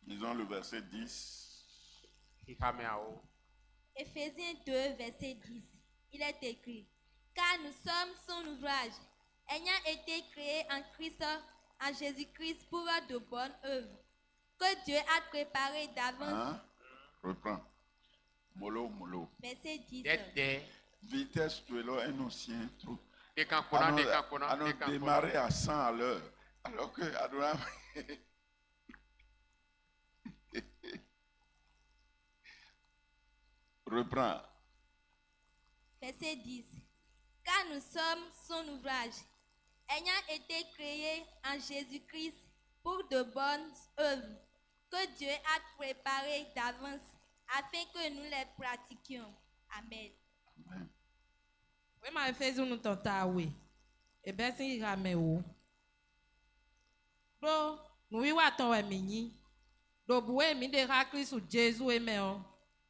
lisons le verset 10. Hi ha me ao. Éphésiens 2, verset 10. Il est écrit, car nous sommes son ouvrage, ayant été créés en Christ, en Jésus-Christ pour de bonnes œuvres, que Dieu a préparées d'avance. Hein? Reprends. Molo, molo. Verset 10. De Vitesse, tu es là, un ancien truc. de kan kona de kan kona À nous de kan kona. démarrer à 100 à l'heure. Alors que Adoram. Reprends. Verset 10. Car nous sommes son ouvrage, ayant été créés en Jésus-Christ pour de bonnes œuvres, que Dieu a préparées d'avance, afin que nous les pratiquions. Amen. Amen. We ma fez un tota we. E be sin ga me wo. Do nu wi wa ton we mi yin. Do bu we mi de ha Kristu Jesu e me o.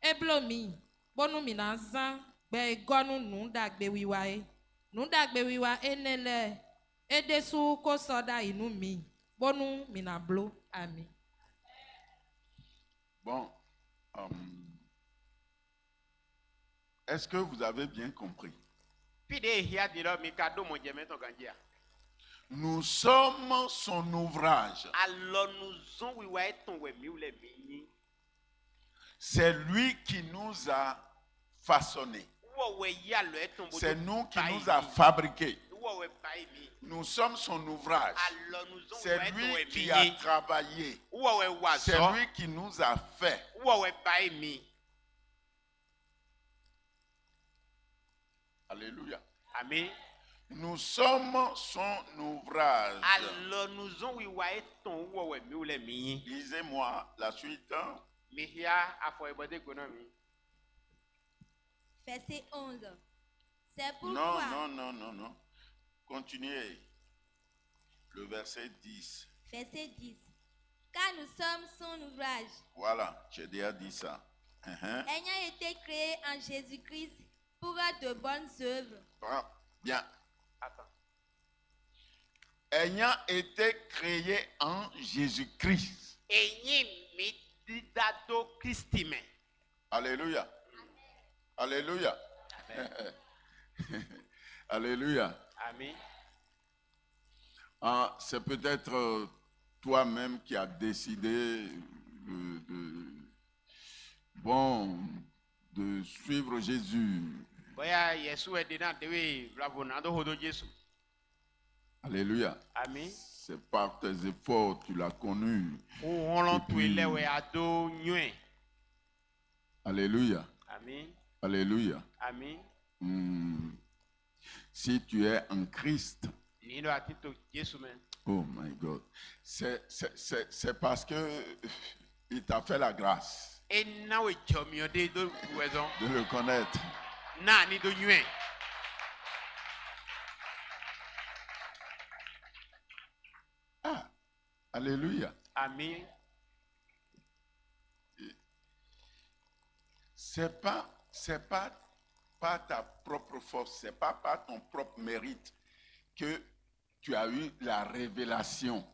E blo mi. Bonu mi na zan gbe gonu nu dagbe wiwa e. Nu dagbe wiwa enele. E desu ko soda inu mi. Bonu mi na blo. Amen. Bon. Est-ce que vous avez bien compris? Fide hia di lo mi ka do mo jeme ton ganjia. Nous sommes son ouvrage. Alors nous on wi wa eton we mi ule mi yin. C'est lui qui nous a façonnés. Wo we ya lo eton bo. C'est nous qui nous a fabriqués. Wo we bai mi. Nous sommes son ouvrage. Alors nous on C'est wa eton we lui mi qui a yin. travaillé. Wo we wa C'est so. lui qui nous a fait. Wo we bai mi. Alléluia. Amen. Nous sommes son ouvrage. Alors nous on wi wa eton wo we mi ule mi yin. Lisez-moi la suite. Mi hia afo ebode gona mi. Verset 11. C'est Non, pourquoi. non. Continuez. Le verset 10. Verset 10. Car nous sommes son ouvrage, Voilà, j'ai déjà dit ça. ayant été créés en Jésus-Christ pour de bonnes œuvres. Ah, bien. Attends. Ayant été créé en Jésus-Christ. Enyi mi didado Kristi me. Alléluia. Alléluia. Alléluia. Amen. Ah, c'est peut-être toi-même qui as décidé de suivre Jésus. Boya Yesu e de na dewe bravo na do hodo Jesu. Alléluia. Amen. C'est par tes efforts tu l'as connu. O won Et tu puis- ile we ado nyue. Alléluia. Amen. Alléluia. Amen. Si tu es en Christ, Ni do atito Jesu me. oh my God, c'est parce que il t'a fait la grâce E na we jomi ode do wezon. de le connaître. Na ni do nyue. Ah, alléluia. Amen. C'est pas par ta propre force, c'est pas par ton propre mérite que tu as eu la révélation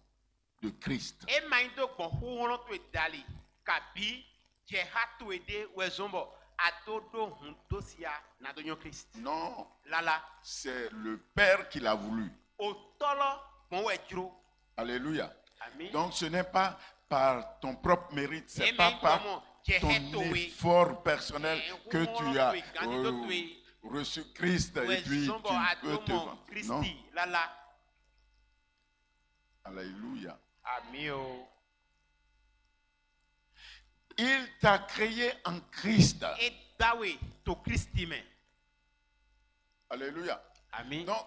de Christ. E ma ndo gbon hu won tu dali. Kabi je ha tu ede wezon bo. Atodo hun dosia na do nyo Christ. Non, Lala. c'est le Père qui l'a voulu. O tolo bon we juro. Alléluia. Amen. Donc ce n'est pas par ton propre mérite, c'est Amen. pas par Comment? ton effort personnel que tu as reçu Christ et puis tu peux te vanter. Non. Christi lala. Alléluia. Amen. Il t'a créé en Christ. Et dawe to Christi me. Alléluia. Amen. Donc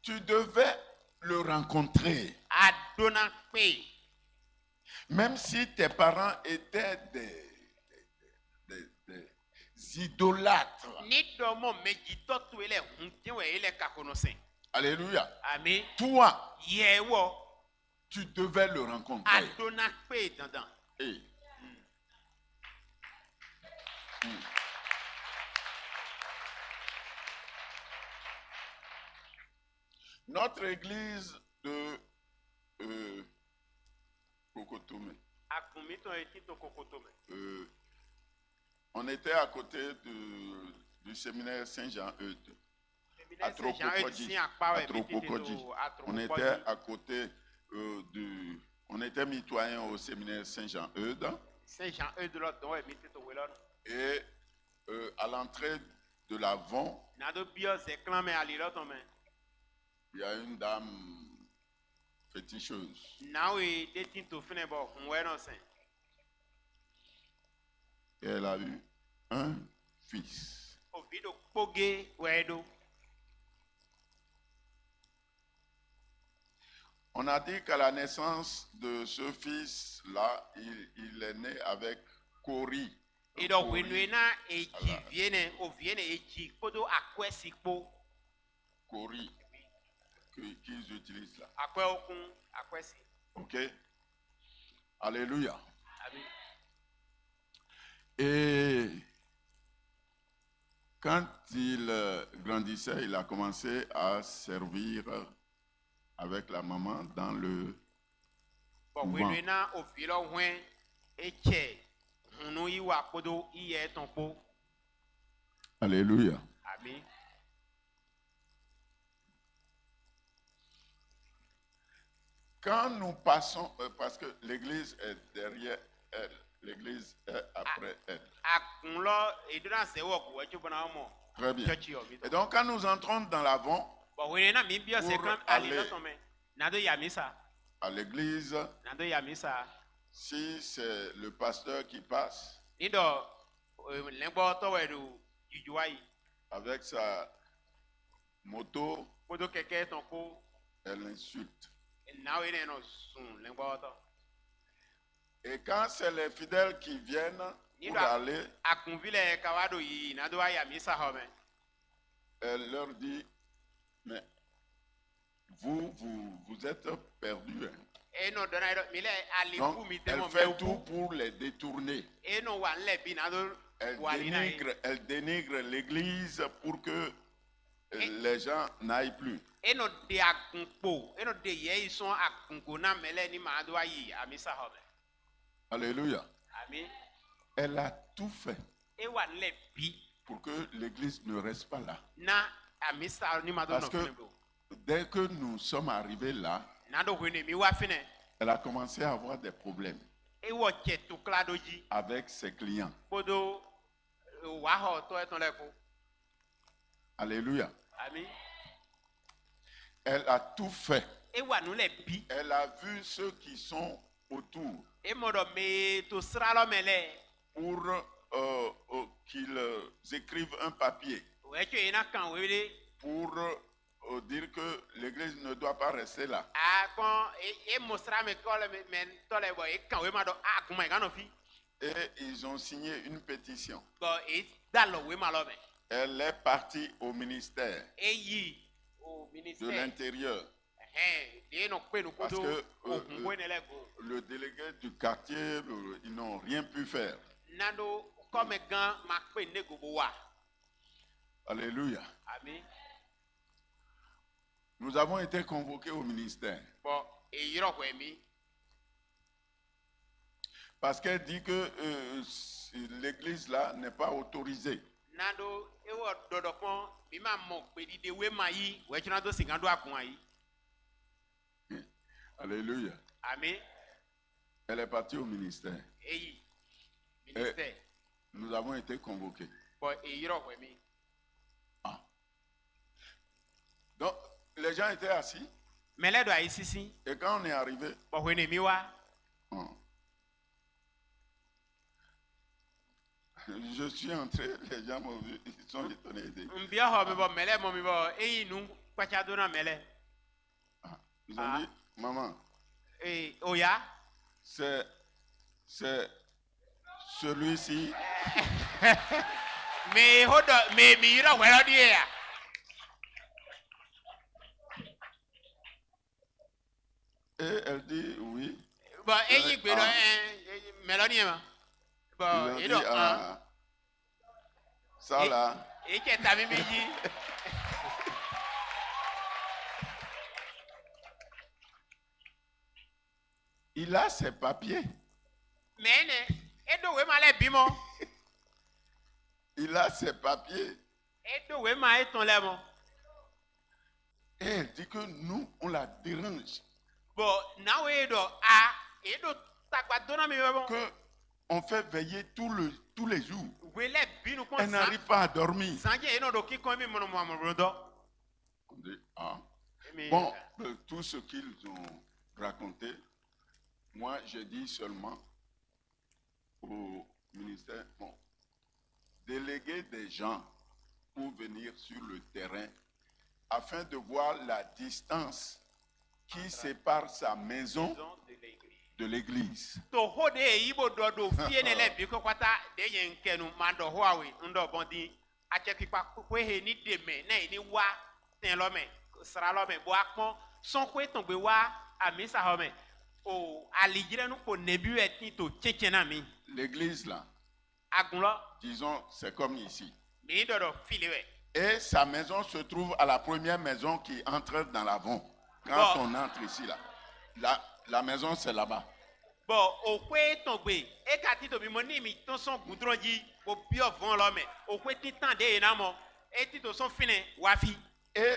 tu devais le rencontrer. Adona pe. Même si tes parents étaient des idolâtres. Ni do mo meji to tu ele hun ti we ele ka kono sen. Alléluia. Amen. Toi, Ye wo tu devais le rencontrer. adona pe dandan. Hey. Notre église de Kokotome, Akumi to eti to kokoto me. on était à côté du séminaire Saint-Jean-Eudes. À Trokokodji. On était à côté on était mitoyens au séminaire Saint-Jean-Eudes. Saint-Jean de l'autre don e mi to welon. Et à l'entrée de l'avant, Na do bio ze clan me ali l'autre me. il y a une dame féticheuse. Na we dating to fine bo hun we no sen. Et elle a eu un fils. O vido poge we do. On a dit qu'à la naissance de ce fils-là, il est né avec Cori. E do we nu na e ji viene o viene e ji kodo akwesi po. Cori qu'ils utilisent là. Akwe okun akwesi. OK? Alléluia. Amen. Et quand il grandissait, il a commencé à servir avec la maman dans le Bo we nu na o vilo hwen e che hunu yi wa kodo iye ton po. Alléluia. Amen. Quand nous passons, parce que l'église est derrière elle, l'église est après elle. Akunlo edona se wo ko wechu bana mo. Très bien. Church yo mi. Et donc, quand nous entrons dans l'avant, Bo we na mi bio se Pour kan ali aller- na to me. Na do ya misa. à l'église, Na do ya misa. si c'est le pasteur qui passe Ni do lengbo to we do jujuai. avec sa moto, Kodo keke ton ko elle insulte. na we no sun lengbo to. Et quand c'est les fidèles qui viennent Ni pour do aller, akunvile kawado yi na do ya misa ho me. elle leur dit, mais vous êtes perdus. Hein. Eno dona do mi le ali Donc, fu mi te elle mo fait me tout pour les détourner. Eno wa le bi na do Elle wali na. elle dénigre l'église pour que les gens n'aillent plus. Eno de akunpo, eno de ye son akunko na mele ni ma do ayi amisa ho me. Alléluia. Amen. Elle a tout fait E wa le bi pour que l'église ne reste pas là. na amisa ni ma do Parce no que fune bo. dès que nous sommes arrivés là, Na do hune mi wa fine. elle a commencé à avoir des problèmes E wo che to klado ji. avec ses clients. Kodo wa ho to eton le ko. Alléluia. Amen. Elle a tout fait. E wa nu le bi. Elle a vu ceux qui sont autour E mo do me to sra lo mele. pour qu'ils écrivent un papier We che ina kan we le. pour dire que l'église ne doit pas rester là. A kon e mo sra me ko le me to le bo e kan we ma do a kuma e kan no fi. Et ils ont signé une pétition. Bo e dalo we ma lo me. Elle est partie au ministère E yi o de ministère. l'Intérieur. Parce que, Le délégué du quartier, ils n'ont rien pu faire. Alléluia. Amen. Nous avons été convoqués au ministère. Parce qu'elle dit que l'église là n'est pas autorisée. Alléluia. Amen. Elle est partie au ministère. Ministère. Nous avons été convoqués. Ah. Donc, les gens étaient assis. Et quand on est arrivé, je suis entré, les gens m'ont vu, ils sont étonnés. Ils ont dit, maman, c'est celui-ci. Et elle dit oui. Ils ont dit, ah, ça là, il a ses papiers. Il a ses papiers. Et elle dit que nous, on la dérange. Que on fait veiller tous les jours. Elle n'arrive pas à dormir. On dit, ah. Bon, tout ce qu'ils ont raconté, moi, j'ai dit seulement au ministère, bon, déléguer des gens pour venir sur le terrain afin de voir la distance qui sépare sa maison de l'église. L'église là, disons, c'est comme ici. Et sa maison se trouve à la première maison qui entre dans l'avant. Quand on entre ici là, la maison c'est là-bas. Et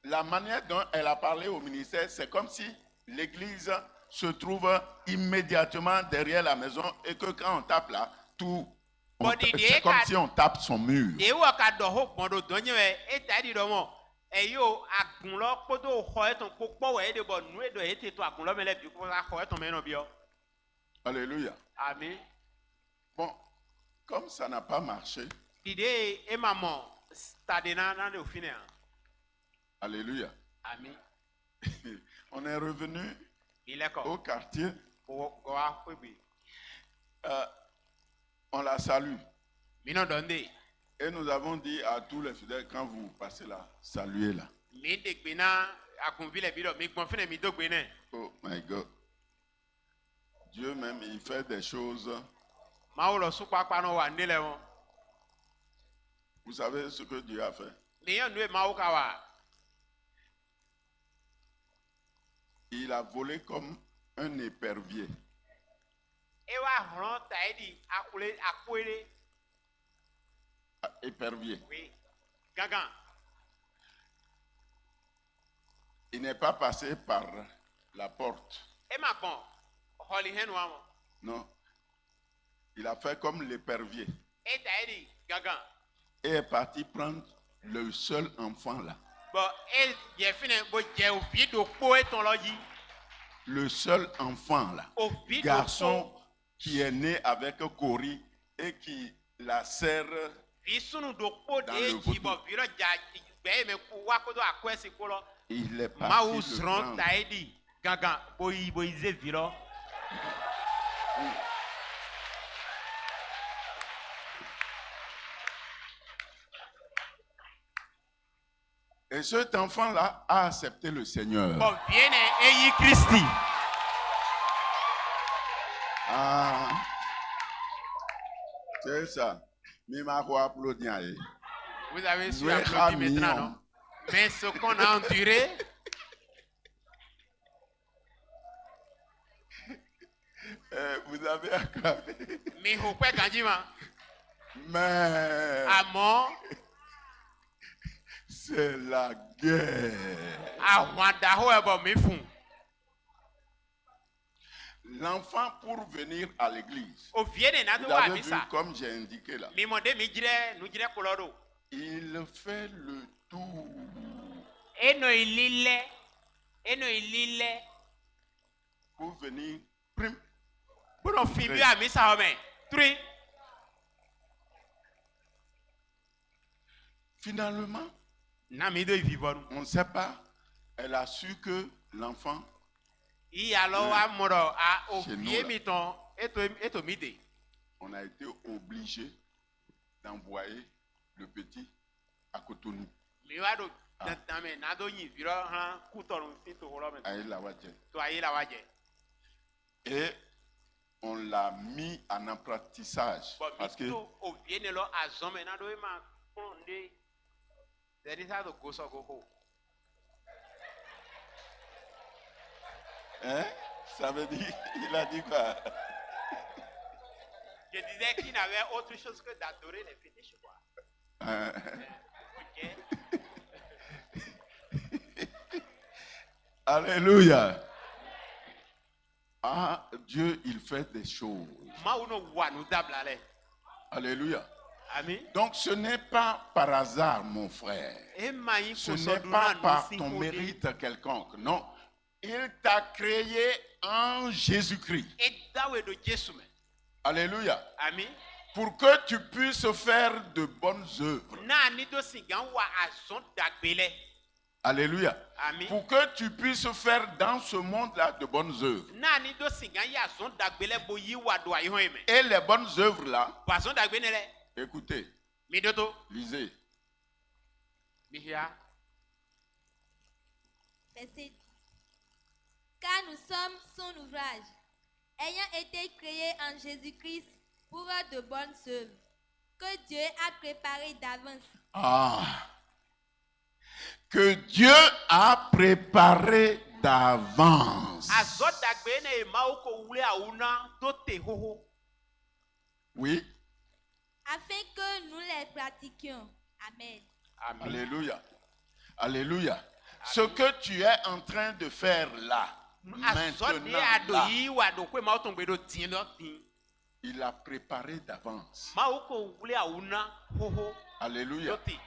la manière dont elle a parlé au ministère, c'est comme si l'église se trouve immédiatement derrière la maison et que quand on tape là, c'est comme si on tape son mur. de wo ka dɔ ho gbɔn do dɔnye wɛ e ta di dɔ mɔ eyo agun lɔ kpoto xɔ etɔn kpokpɔ wɛ e de bɔ nu e dɔ e te to agun lɔ mɛ lɛ bi ko ka xɔ etɔn mɛ nɔ bi yɔ. Alléluia. Ami. Bon, comme ça n'a pas marché. Dide e ma mɔ tade na de ofin yan. Alléluia. Ami. On est revenu au quartier. On la salue. Et nous avons dit à tous les fidèles, quand vous passez là, saluez-la. Oh my God. Dieu même, il fait des choses. Vous savez ce que Dieu a fait? Il a volé comme un épervier. Épervier. Oui. Gagan. Il n'est pas passé par la porte. Non. Il a fait comme l'épervier. Et est parti prendre le seul enfant là. Le seul enfant là. Garçon qui est né avec Cori et qui la serre dans le vautour. Il est parti le prendre. Et cet enfant-là a accepté le Seigneur. Ah, c'est ça. Vous avez su applaudir maintenant, non? Mais ce qu'on a enduré, vous avez acclamé. Mais c'est la guerre. L'enfant pour venir à l'église, vous avez vu comme j'ai indiqué là, il fait le tour pour venir finalement, on ne sait pas, elle a su que l'enfant on a été obligé d'envoyer le petit à Cotonou. Et on l'a mis en apprentissage. Parce que hein? Ça veut dire, il a dit quoi? Je disais qu'il n'avait autre chose que d'adorer les fétiches, quoi. Alléluia. Ah, Dieu, il fait des choses. Alléluia. Donc ce n'est pas par hasard, mon frère. Ce n'est pas par ton mérite quelconque. Non. Il t'a créé en Jésus-Christ. Alléluia. Pour que tu puisses faire de bonnes œuvres. Alléluia. Pour que tu puisses faire dans ce monde-là de bonnes œuvres. Et les bonnes œuvres-là, écoutez, lisez. Verset 10. Car nous sommes son ouvrage, ayant été créés en Jésus-Christ pour de bonnes œuvres, que Dieu a préparées d'avance. Ah, que Dieu a préparé d'avance. Oui. Afin que nous les pratiquions. Amen. Alléluia. Alléluia. Ce que tu es en train de faire là, azɔde aɖo là, yi wa ɖo koe mawo tɔgbe ɖo tie ɖo ti il a préparé d'avance. mawo ko wuli awu na xoxo Alléluia. ɖo ti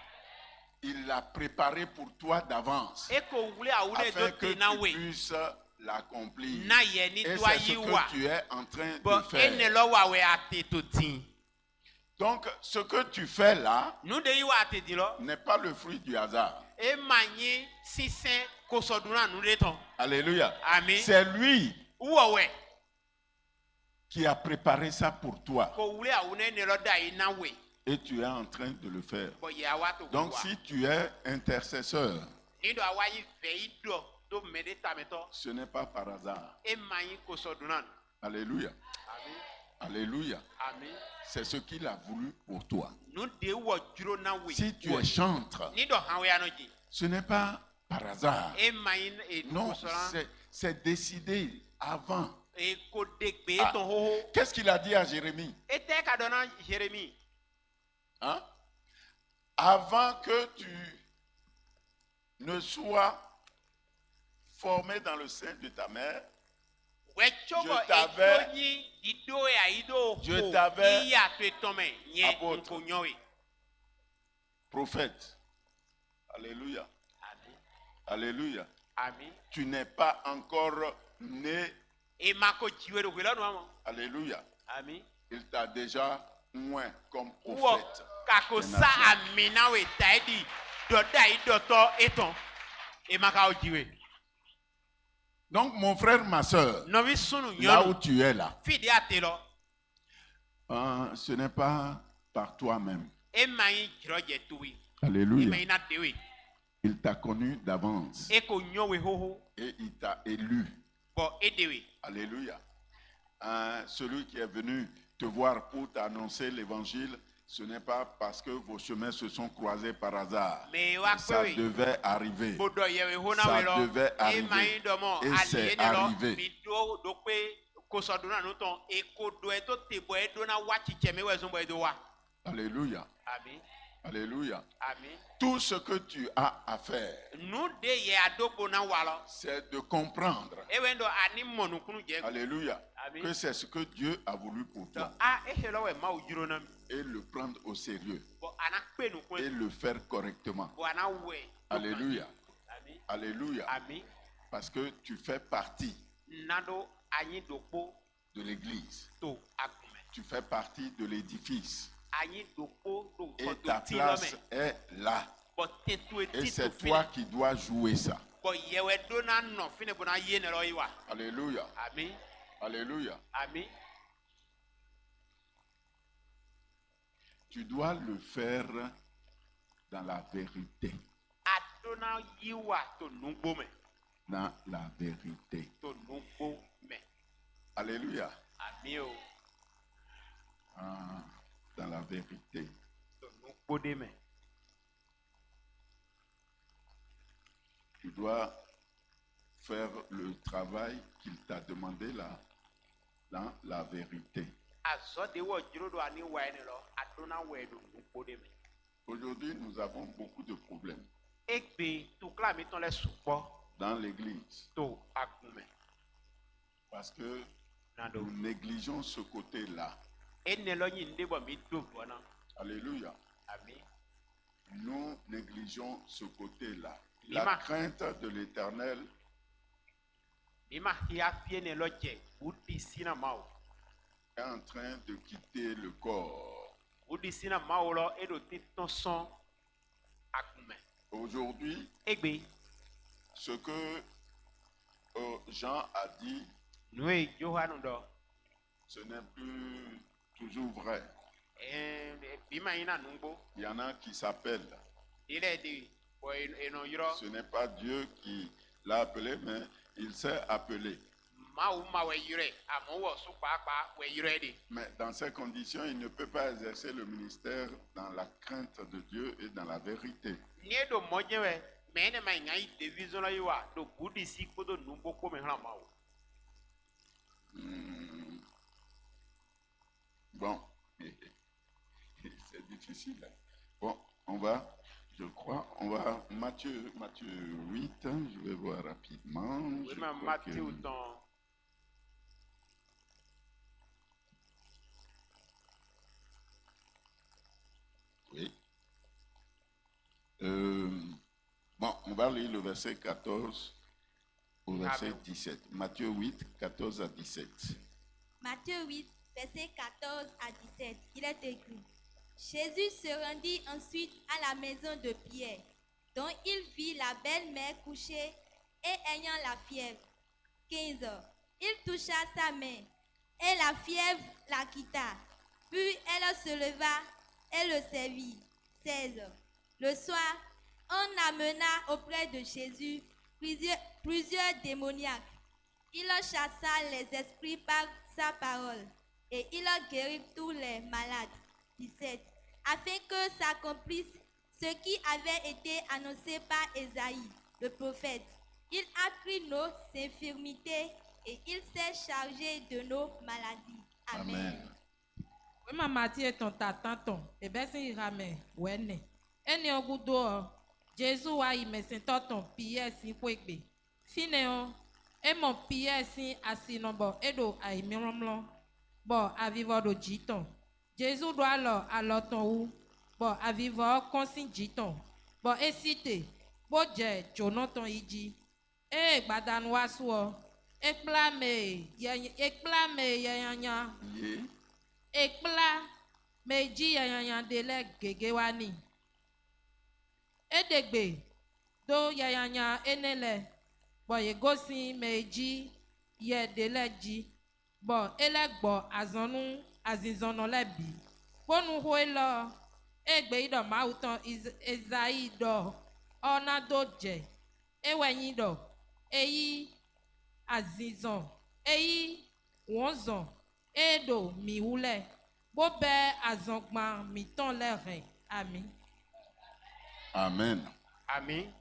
Il l'a préparé pour toi d'avance. eko wuli awu ɖe Afin ɖo que ti na tu we puisses l'accomplir. na yɛ ni Et do c'est ce ayi que wa tu es en train de bɔn faire. ene lɔ wa wɛ ate to ti Donc, ce que tu fais là nu de yi wa ate di lɔ n'est pas le fruit du hasard. e ma nyi sisɛ kosɔduna nu de tɔn Alléluia. ami C'est lui wɔwɛ qui a préparé ça pour toi. ko wuli awu ne ne lɔ da yi na we Et tu es en train de le faire. bɔn yɛ awa to Donc, wa si tu es intercesseur, ni do awa yi vɛ yi dɔ do mɛ de tametɔ ce n'est pas par hasard. e ma nyi kosɔduna nu Alléluia. ami Alléluia. ami C'est ce qu'il a voulu pour toi. nu de wɔ dzro na we Si tu es chantre, ni dɔ hã ya nɔ dzi ce n'est pas par hasard. e ma nyi e Non, kosɔran c'est décidé avant. e ko de gbe Ah. tɔn xoxo Qu'est-ce qu'il a dit à Jérémie? e tɛ ka dɔ na Jérémie Hein? Avant que tu ne sois formé dans le sein de ta mère, wɛ tsɔbɔ Je t'avais- edzo nyi dido ya yi do Je ko t'avais- yi ya to etɔn mɛ nye Apôtre. nko nyɔ we prophète. Alléluia. ami Alléluia. ami Tu n'es pas encore né. e ma ko dziwe do wele nu amɔ Alléluia. ami Il t'a déjà oint comme wɔ prophète. kako des sa nations. ami na we ta yi di dɔ da yi dɔ tɔ etɔn e ma ka o dziwe Donc, mon frère, ma soeur, nɔvi sunu là où nyɔnu tu es là, fi de ate lɔ ce n'est pas par toi-même. e ma yi dzrɔ dze to we e Alléluia. ma yi na de we Il t'a connu d'avance e ko nyɔ we xoxo et il t'a élu. bɔn e de we Alléluia. Celui qui est venu te voir pour t'annoncer l'évangile, ce n'est pas parce que vos chemins se sont croisés par hasard. me wa Ça kpe we. devait arriver. Bodɔ yɛwɛ hona Ça we lɔ devait e ma arriver. yi dɔ mɔ Et c'est ali yɛ ne arrivé. lɔ mi do pe kosɔduna nu tɔn eko do yɛ to te bɔ yɛ do na wa tsitsɛ mi wɛ zɔn bɔ yɛ do wa Alléluia. ami Alléluia. ami Tout ce que tu as à faire, nu de yɛ adogbo na wa lɔ c'est de comprendre. ewɛ dɔ ani mɔnukunu jɛ Alléluia. ami Que c'est ce que Dieu a voulu pour dɔ toi. a ehe lɔ wɛ mawu dzro na mi Et le prendre au sérieux. bɔn ana kpe nu Et koe le faire correctement. bɔn ana wɛ Alléluia. ami Alléluia. ami Parce que tu fais partie na do anyi dokpo de l'église. to akumɛ Tu fais partie de l'édifice. anyi dokpo do Et kɔ ta do ti lɔ place mɛ est là. bɔn tetu Et eti to c'est fi toi qui dois jouer ça. bɔn yɛwɛ do na nɔ fi ne bɔ na ye ne lɔ yi wa Alléluia. ami Alléluia. ami Tu dois le faire dans la vérité. ado na yi wa to nugbo mɛ Dans la vérité. to nugbo mɛ Alléluia. ami o Ah, dans la vérité. to nugbo de mɛ Tu dois faire le travail qu'il t'a demandé là, dans la vérité. azɔ de wɔ dzro do ani wa yi ne lɔ ado na wɛ do nugbo de mɛ Aujourd'hui, nous avons beaucoup de problèmes egbe to kla mi tɔn lɛ sukpɔ dans l'église to akumɛ parce que na do nous négligeons ce côté-là. ene lɔ nyi nde bɔ mi do bɔ na Alléluia. ami Nous négligeons ce côté-là. Lima. La crainte de l'Éternel mi ma xia fie ne lɔ dze wudi sina ma o est en train de quitter le corps. wudi sina ma o lɔ eɖo ti tɔn sɔn akumɛ Aujourd'hui, egbe ce que Jean a dit, nu ye Johanu dɔ. ce n'est plus toujours vrai. Bima ina nungbo Il y en a qui s'appellent. ile di bo eno yiro Ce n'est pas Dieu qui l'a appelé, mais il s'est appelé. ma u ma we yire amo wo su papa we yire di Mais dans ces conditions, il ne peut pas exercer le ministère dans la crainte de Dieu et dans la vérité. ni do mojewe me ne ma ngai division la yiwa do budi si ko do nungbo ko me hla ma o Bon, c'est difficile. Bon, on va Je crois. On va Matthieu 8, je vais voir rapidement. Oui, Je mais crois Matthieu que- autant. Oui. Bon, on va lire le verset 14 au verset Amen. 17. Matthieu 8, 14 à 17. Matthieu 8, versets 14 à 17, il est écrit: Jésus se rendit ensuite à la maison de Pierre, dont il vit la belle-mère couchée et ayant la fièvre. 15 heures. Il toucha sa main, et la fièvre la quitta. Puis elle se leva et le servit. 16 heures. Le soir, on amena auprès de Jésus plusieurs démoniaques. Il chassa les esprits par sa parole et il guérit tous les malades. 17. Afin que s'accomplisse ce qui avait été annoncé par Ésaïe, le prophète. Il a pris nos infirmités et il s'est chargé de nos maladies. Amen. Amen. Oui, ma Mathieu ton tatanton. Et bien, c'est irame. Ouais, ne. Et ne ogudo. Jésus a y me sentoton Pierre si kwekbe. Fineo. Et mon Pierre si asinobo. Edo a y miromlon. Bon, à vivre de jiton. Jésus doit alors ton ou. Bon, à vivre consigne jiton. Bon, et cité. Bon, j'ai jonoton iji. E gbadanwa suo. Ekplame yanya. Yeah. Ekpla meji yanya dele gegewani. Edegbe do yanya enele. Bo yegosi meji ye dele ji. Bo elegbo azonu azizono lebi. Bonu hoelo egbe ido mauton Ezai do ona doje. Ewenyi do eyi azizon eyi wonzon edo miwule bo be azongban miton lere. Amen. Amen. Amen.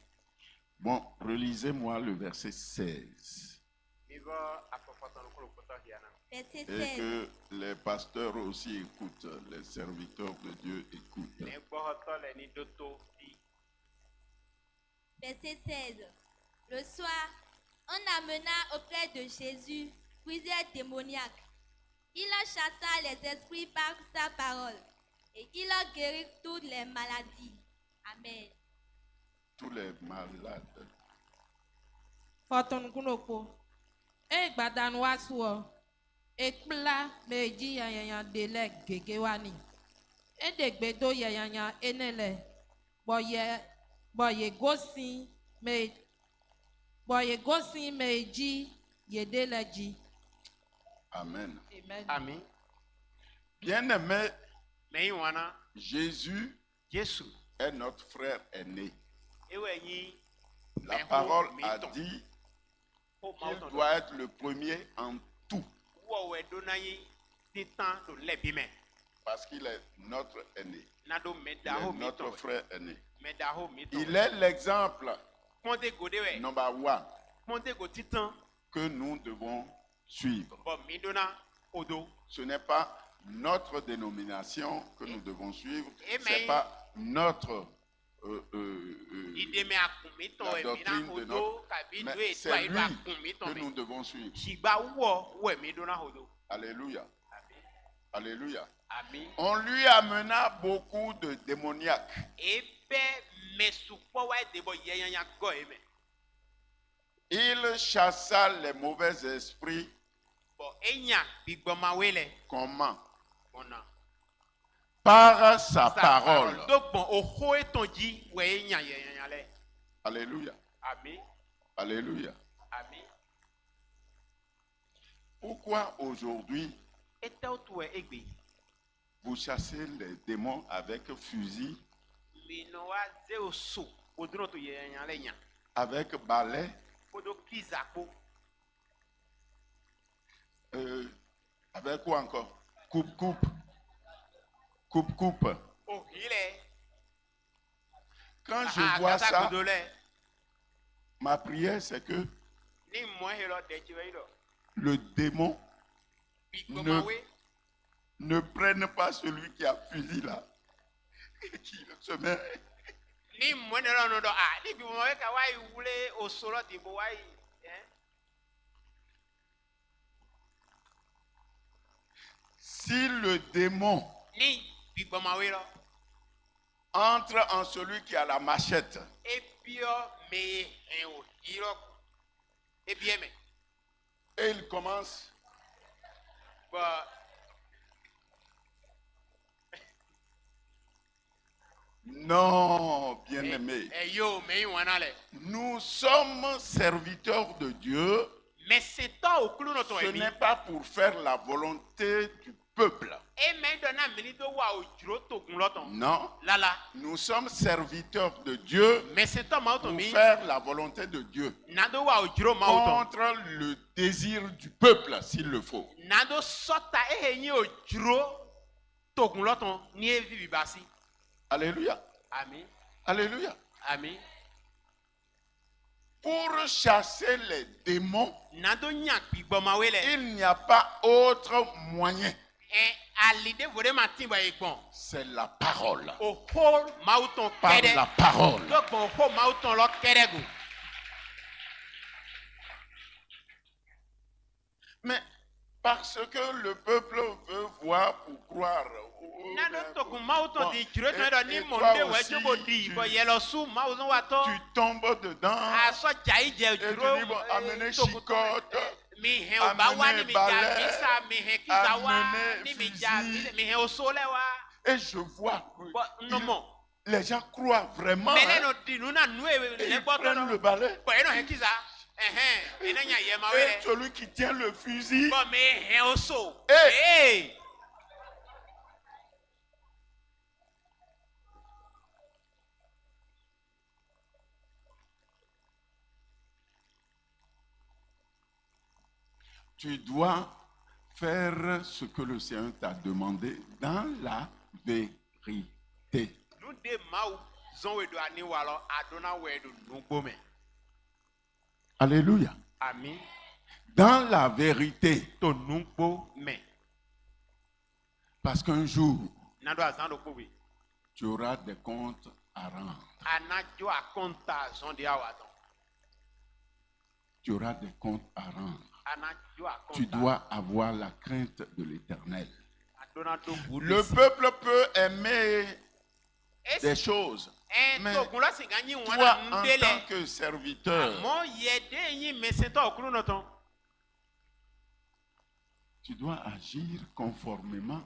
Bon, relisez-moi le verset 16. Vivo apofoton kolo poto hiana. Verset Et 16. que les pasteurs aussi écoutent, les serviteurs de Dieu écoutent. Ne gbohoto le ni doto di. Verset 16. Le soir, on amena auprès de Jésus plusieurs démoniaques. Il chassa les esprits par sa parole et il a guéri toutes les maladies. Amen. Tous les malades. Foton kunoko. E gbadanwa suo. Ekpla meji yanya dele gegewani. Edegbe do yanya enele. Boye gosi meji yedeleji. Amen. Amen. Amen. Bien-aimé, Mais wana Jésus Jésus. est notre frère aîné. Ewe yi. La parole a dit qu'il doit être le premier en tout Wo we do na yi titan to lebi me. parce qu'il est notre aîné. Na do Il medaho est notre miton. frère aîné. Medaho miton. Il est l'exemple Ponte gode we. number one Ponte go titan. que nous devons suivre. Bon midona odo. Ce n'est pas notre dénomination que nous devons suivre. Amen. Ce n'est pas notre Ide me akun miton la we mina doctrine de odo notre... kabi do Mais e c'est twa lui ido akun miton que nous me. devons suivre. Shigba wo we midona odo. Alléluia. Amen. Alléluia. Amen. On lui amena beaucoup de démoniaques. Ebe mesupo wa debo yeyanya go eme. Il chassa les mauvais esprits. Bon enya bigboma wele. Comment? Ona. Par sa parole. Donc bon oho eton ji we enya yeyanya le. Alléluia. Amen. Alléluia. Amen. Pourquoi aujourd'hui Ete otu e egbe. vous chassez les démons avec fusil, Mino wa ze oso. Odro to yeyanya le nya. avec balai, Podo kizako. avec quoi encore? Coupe-coupe. Coupe-coupe. Oh ile. Quand je vois kata ça, godole. ma prière c'est que Ni mo he lo de chiwe ido. le démon Bigboma we. ne prenne pas celui qui a fusil là. Et qui se met Ni mwen de la no do ah ni bi mo we ka wai wule o solo di bo wai Si le démon ni bi bo ma we lo entre en celui qui a la machette, e bio me en o hiro e bien me et il commence ba non, bien-aimé, e yo me wana le nous sommes serviteurs de Dieu. mais c'est toi au clou no to Ce e mi n'est pas pour faire la volonté du peuple. e me do na mi ni do wa o juro to gun lo ton Non, lala nous sommes serviteurs de Dieu mais c'est toi ma to pour mi faire la volonté de Dieu na do wa o juro ma o ton contre le désir du peuple s'il le faut. na do sota e yin o juro to gun lo ton ni e vi basi Alléluia. amen Alléluia. amen Pour chasser les démons, na do nya gbigbo ma we le il n'y a pas autre moyen. alide vore ma tin ba igbon C'est la parole. o ho ma o ton Par kede la parole. do gbon ho ma o ton lo kede go Mais parce que le peuple veut voir pour croire. na do to gun ma o ton Bon, di juro ton do ni et mo toi nde we aussi, jogo di bo ye lo su ma o zon wa to Tu tombes dedans. aso jai je tu juro dis, bon, amenez chicotte, mi he o ba wa ni mi ja balai, mi sa mi he kiza wa amenez ni mi ja fusil. mi he o so le wa Et je vois que bo no mo les gens croient vraiment. mele Hein, no di nu na nu e et le ils gbo to prennent no le balai. bo e no he kiza ene nya ye ma we Et celui qui tient le fusil, bo mi he o so Eh. tu dois faire ce que le Seigneur t'a demandé dans la vérité. nu de ma o zon we do ani wa lo adona we do nu gbo me Alléluia. ami Dans la vérité. to nu gbo me Parce qu'un jour, na do azan do gbo we tu auras des comptes à rendre. anajo akonta zon di awa don Tu auras des comptes à rendre. anajo akonta Tu dois avoir la crainte de l'Éternel. adona do bu Le peuple peut aimer des choses, mais to gun lo si ganyi toi, wona en ndele tant que serviteur, mo ye de yin me se to okuru no ton tu dois agir conformément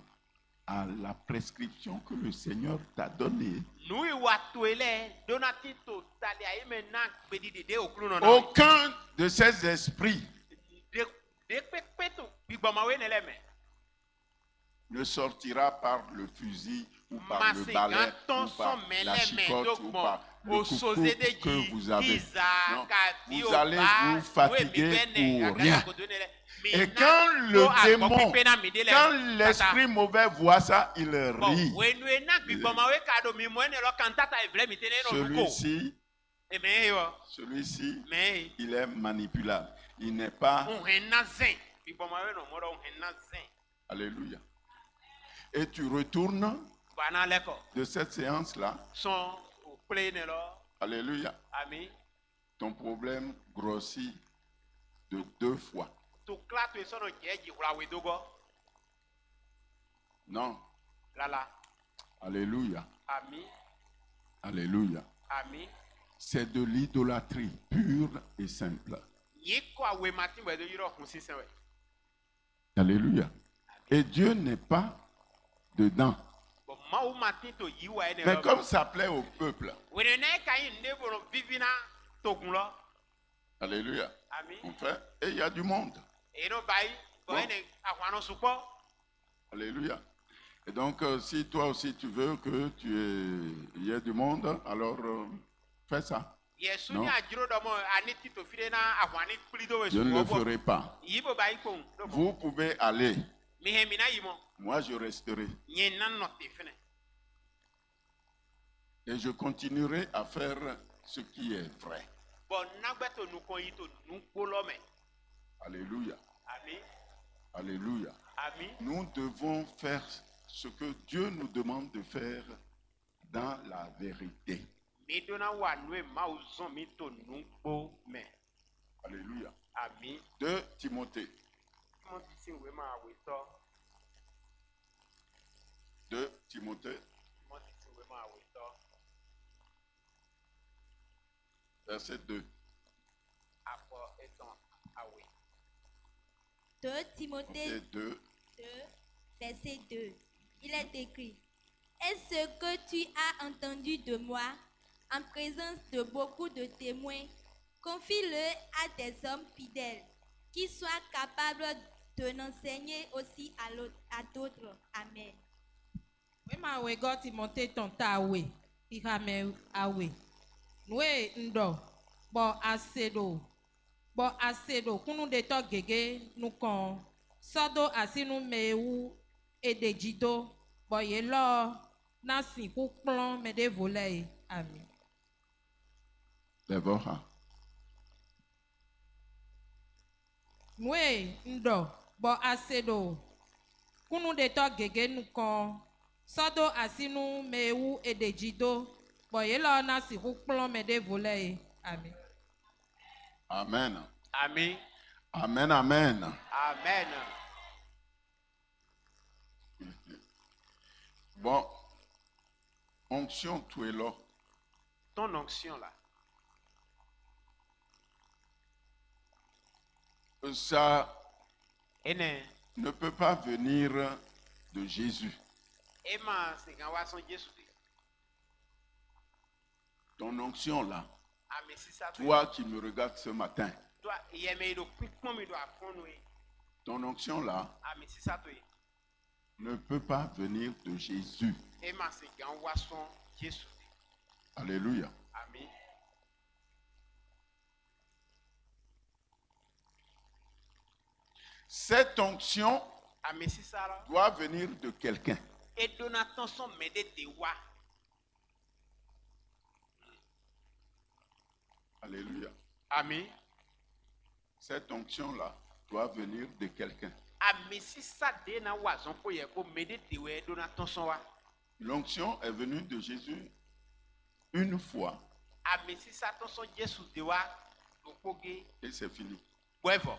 à la prescription que le Seigneur t'a donnée. nu iwa to ele donati to tali ayi me na gbedi de okuru no no Aucun de ces esprits de pepe to gbigbo ma we ne le me ne sortira par le fusil ou par le Masi balai ganton ou par son la mele chicotte me ou par le o soze de couteau que vous avez. giza Non, ka vous allez vous fatiguer pour rien. Et et quand le démon, quand l'esprit mauvais voit ça, il rit. Celui-ci, il est manipulable. Il n'est pas... Alléluia. Et tu retournes de cette séance-là. Alléluia. Ton problème grossit de 2 fois. Non. Alléluia. Alléluia. C'est de l'idolâtrie pure et simple. Alléluia. Et Dieu n'est pas dedans. Mais comme ça plaît au peuple. Alléluia. On fait, et il y a du monde. Bon. Alléluia. Et donc, si toi aussi tu veux que il y ait du monde, alors fais ça. Non. Je ne le ferai pas. Vous pouvez aller. Moi, je resterai. Et je continuerai à faire ce qui est vrai. Alléluia. Alléluia. Nous devons faire ce que Dieu nous demande de faire dans la vérité. Mi donna wa nue ma uzon mi to nungbo me. Alléluia. Ami. 2 Timothée. Mon titi we ma weto. 2 Timothée, Mon titi we ma weto. verset 2. Apo eton awe. 2 Timothée Et 2. 2, verset 2. Il est écrit, est ce que tu as entendu de moi en présence de beaucoup de témoins, confie-le à des hommes fidèles qui soient capables de l'enseigner aussi à d'autres. Amen. We ma we go Timothée ton ta we. Ihame awe. We ndo. Bo asedo kunu de to gege nu kon. Sodo asinu mewu edejido. Bo ye lo na sin ku plon me de volei. Amen. Deborah. We ndo. Bo asedo kunu de to gege nu kon. Sodo asinu mewu edejido. Bo ye lo na sin ku plon me de volei. Amen. Amen. Ami. Amen, amen. Amen. Bon, onction, tu es là. Ton onction là. Ça Ene. ne peut pas venir de Jésus. Ema se gan wa son Jésus. Ton onction là, Ami si ça toi qui me regardes ce matin, toi yeme do pipon mi do afonu e. ton onction là Ami si ça toi. ne peut pas venir de Jésus. Ema se gan wa son Jésus. Alléluia. Ami. Cette onction Ami si ça là. doit venir de quelqu'un. Et Donaton son mede de wa. Alléluia. Ami. Cette onction là doit venir de quelqu'un. Ami si ça de na wa zon ko ye ko mede de we Donaton son wa. L'onction est venue de Jésus une fois Ami si ça ton son Jésus de wa. Okoge. et c'est fini. Wevo.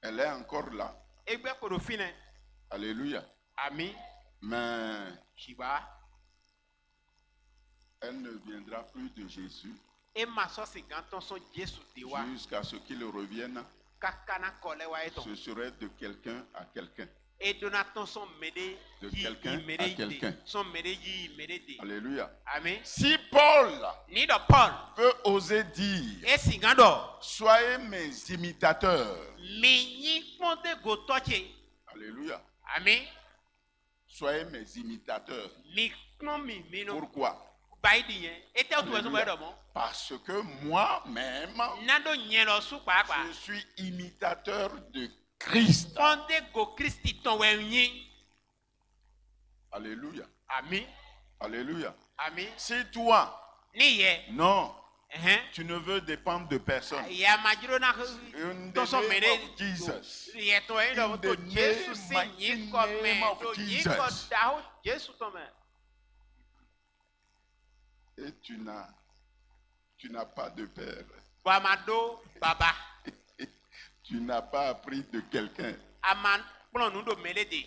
Elle est encore là. Egbe ko do fine. Alléluia. Ami. Mais Shiba. elle ne viendra plus de Jésus Et ma so se gan ton son Jésus de wa. jusqu'à ce qu'il revienne. Kakana kole wa eton. Ce serait de quelqu'un à quelqu'un. Et Donaton son mede De yi quelqu'un mede à yi quelqu'un. de. Son mede yi mede de. Alléluia. Amen. Si Paul Ni do Paul. peut oser dire, E si gan do. soyez mes imitateurs. Mi yi ponte go toche. Alléluia. Amen. Soyez mes imitateurs. Mi klon mi no. Pourquoi? Baidi yen. Ete o tu wezo Alléluia. do mo. Parce que moi-même, Nado nyen lo su pa pa. je suis imitateur de Christ. Ponte go Christi ton we yin. Alléluia. Amen. Alléluia. Amen. Si toi, Ni ye. non, Eh. tu ne veux dépendre de personne. Ya majiro na In to the so name mede. of Jesus. Ye to e do In to the Jésus si name- yin in ko the me. name of To yin ko Jesus. da ho Jésus to me. Et tu n'as pas de père. Bamado baba. Tu n'as pas appris de quelqu'un. Aman plon nu do mele de.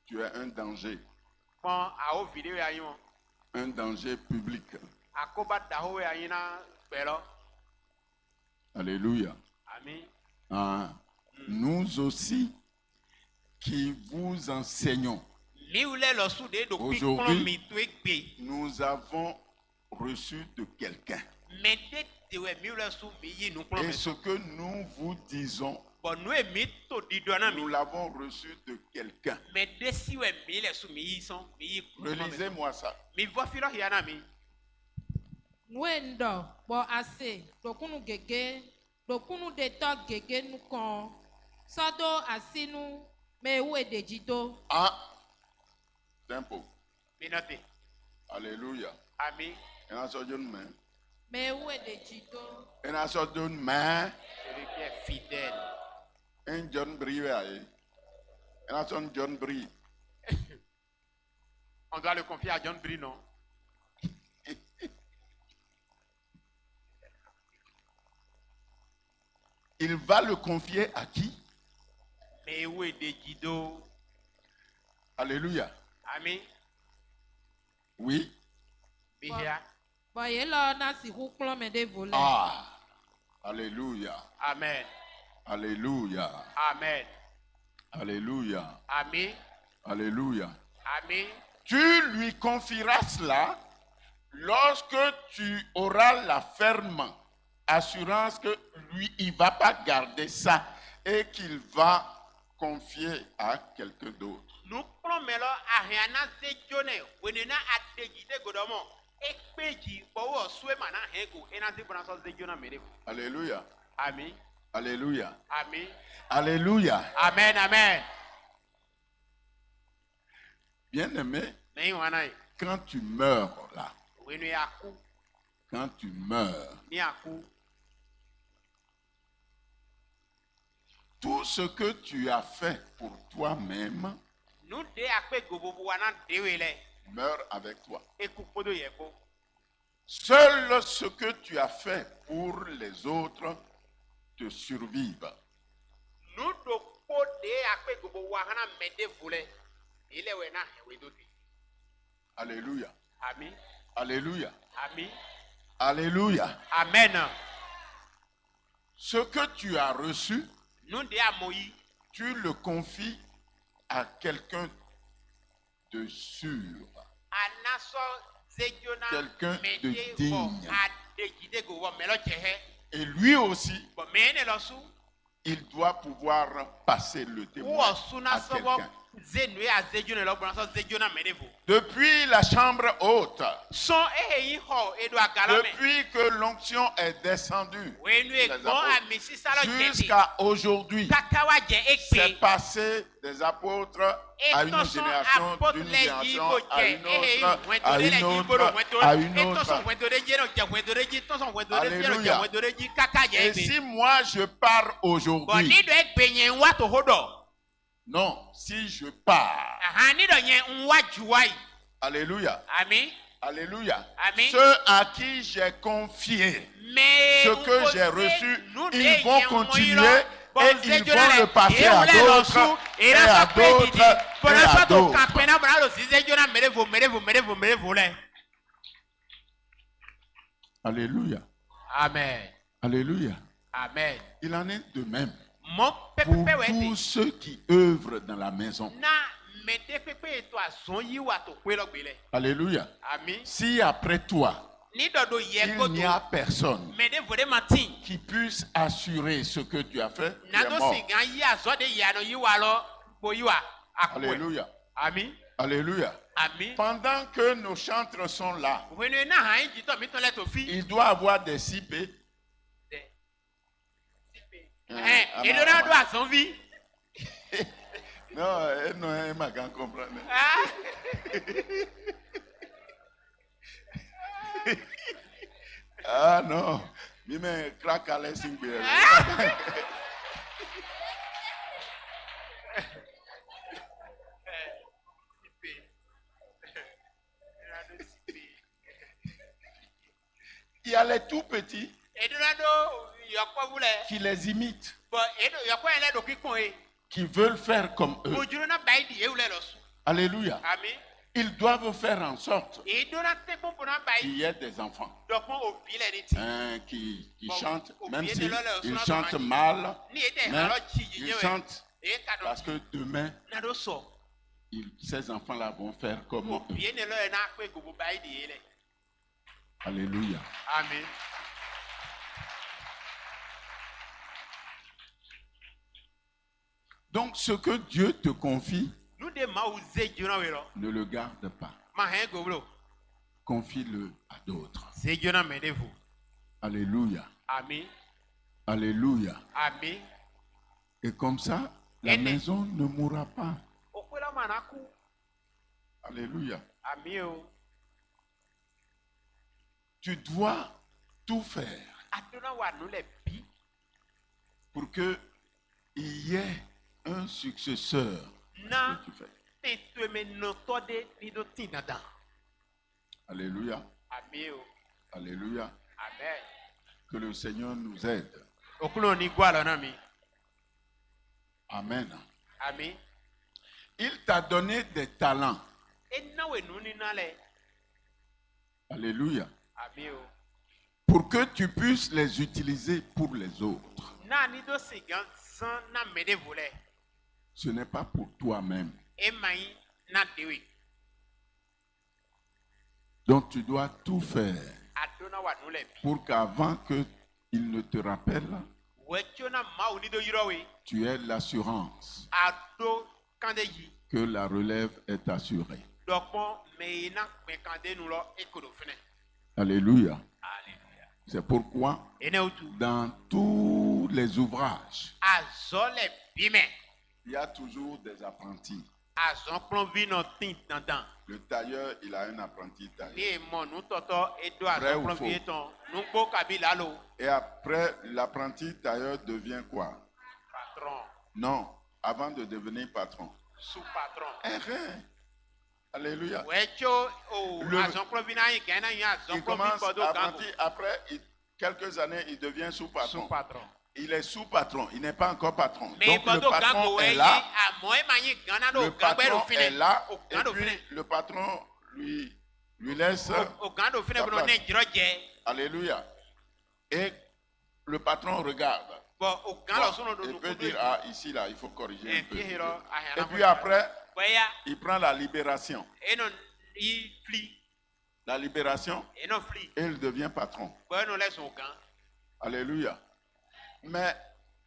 Tu es un danger. Pon a o video ya yin. Un danger public. Akoba da ho ya yin na pelo. Alléluia. Amen. Ah, nous aussi qui vous enseignons, Mi ule lo su de do pi Aujourd'hui- plon mi to egbe. nous avons reçu de quelqu'un. Me de de we mi ule su mi yi nu plon Et me. ce que nous vous disons, Bon nu e mi to di do na mi. nous l'avons reçu de quelqu'un. Me de si we mi le su mi yi son mi yi plon me. Relisez-moi ça. Mi vo fi lo ya na mi. Nwe ndo bo ase dokunu gege dokunu de to gege nu kon sodo asinu me ewu edejido. Ah, tempo. Mi note. Alléluia. Amen. Et on sort d'une main. Me ewu edejido. Et on sort d'une main. Celui qui est fidèle. Un John Brie. Et on sort un John Brie. On doit le confier à John Brino. il va le confier à qui? Mais où est des guidos? Alléluia. Amen. Oui. Be here. Bon, il est là, on a si vous clômez des volets. Ah. Alléluia. Amen. Alléluia. Amen. Alléluia. Amen. Alléluia. Amen. Tu lui confieras cela lorsque tu auras la ferme assurance que lui, il ne va pas garder ça et qu'il va confier à quelqu'un d'autre. Nous prenons à rien à zéjonne. On est à déguider godomo. Et péji pour souhait maintenant hego. Et n'a pas dans zéjonna méré. Alléluia. Amen. Alléluia. Amen. Alléluia. Amen. Amen. Bien-aimé, Mais on a quand tu meurs là, oui nous à coup quand tu meurs, ni à coup. tout ce que tu as fait pour toi-même Nous dé à quoi gobo wana déwélé. meurt avec toi. Et coupeau yeko. Seul ce que tu as fait pour les autres te survivent. Nous do po dé à quoi gobo wana mede voulait. Il est wena wedote. Alléluia. Amen. Alléluia. Amen. Alléluia. Amen. Ce que tu as reçu, Nous dé à Moïse. tu le confies à quelqu'un de sûr. Anaso zéjonna Quelqu'un de mede digne. bo à déguider gobo melo tchehe. Et lui aussi, Bon mais ne losu. il doit pouvoir passer le Ou témoin osuna à sobo quelqu'un. zénoué à zéjonna lo bon so zéjonna mede vo. Depuis la chambre haute, Son eyi ho edo agalame. depuis que l'onction est descendue, Wenu les bon apôtres, a misi salo jeti. jusqu'à aujourd'hui, Kakawa je c'est ekpe. passé des apôtres à une génération, d'une génération à une autre, à une autre, à une autre. Alléluia. Et si moi je pars aujourd'hui, non, si je pars, alléluia, alléluia, Amen. ceux à qui j'ai confié ce que j'ai reçu, ils vont continuer et ils vont le passer à d'autres et à d'autres et à d'autres. Alléluia, Amen. alléluia. Amen. Il en est de même Mon pour pepe tous ceux qui œuvrent dans la maison. na mede pepe to azon yi wa to pe logbele. Alléluia. Amen. Si après toi, Ni dodo il yeko n'y a to personne mede vode matin. qui puisse assurer ce que tu as fait, tu es Nado mort. sigan yi azo de yi ano yi wa lo bo yi wa akwe. Alléluia. Amen. Alléluia. Amen. Pendant que nos chantres sont là, Wenu na han ji to mi to le to fi. il doit avoir des CP. Et le rando a son vie. Non, non, elle m'a qu'à comprendre. Ah. Ah non, mais me craque à l'aise. Il y a les tout petits Et le rando yoko vule. qui les imitent, Bon, et yoko ele do kikon e. qui veulent faire comme eux. Ojuro na bai di e ule lo su. Alléluia. Amen. Ils doivent faire en sorte Et do na te bon na bai. qu'il y ait des enfants Donc on obi le ni ti. qui Bon, chantent, au même pied si de l'eau, le ils sonore chantent de magie. mal, Ni ete mais alo chi ils je we. chantent E ka do parce que demain, na do so. ces enfants-là vont faire comme eux. Obi ne lo na pe gogo bai di ele. Alléluia. Amen. Donc, ce que Dieu te confie, Nous de ma ou zejona we lo. ne le garde pas. Ma hen goblo. Confie-le à d'autres. Zejona me de vous. Alléluia. Amen. Alléluia. Amen. Et comme ça, la Amen. maison ne mourra pas. Okwela manaku. Alléluia. Amen o. Tu dois tout faire Adona wa nous les bi. pour que il y ait un successeur. Na Que tu fais. te me no to de ni do tin dada. Alléluia. Amen o. Alléluia. Amen. Que le Seigneur nous aide. okulo ni gwa lo na mi. Amen. Ami. Il t'a donné des talents. E na we nu ni na le. Alléluia. Ami o. Pour que tu puisses les utiliser pour les autres. Na ni do sigan san na mede vole. Ce n'est pas pour toi-même. E mai na dewe. Donc tu dois tout faire Adona wa nu le bi. pour qu'avant qu'il ne te rappelle, We chona ma uni do yiro we. tu aies l'assurance Ado kande yi. que la relève est assurée. Dokpon me na pe kande nu lo e ko do fene. Alléluia. Alléluia. C'est pourquoi Ene utu. dans tous les ouvrages, Azole bime. il y a toujours des apprentis. Azon plon vi no tin dandan. Le tailleur, il a un apprenti tailleur. Ni mo nu toto e do Vrai azon ou plon faux? vi ton. Nu gbo kabila lo. Et après, l'apprenti tailleur devient quoi? Patron. Non, avant de devenir patron. Sous patron. Rien. Alléluia. Wecho o Le- azon plon vi na yin gana yin azon Il plon vi commence kodo gango. apprenti, après quelques années, il devient sous-patron. Sous patron. Il est sous-patron, il n'est pas encore patron. Mais Donc le kodo patron gango est e là, a mo e ma yin gana do le gangbe do patron fine. est là, O et gando puis fine. le patron lui laisse. O gando fine sa bro place. ne jiro je. Alléluia. Et le patron regarde. Bon o gando Bon, sono do il do peut kudo. dire, ah, ici, là, il faut corriger un peu. Puis hero a Et hana. puis après, Boya il prend la libération. e no i fli. La libération, E no fli. et il devient patron. Boya no les o gan. Alléluia. Mais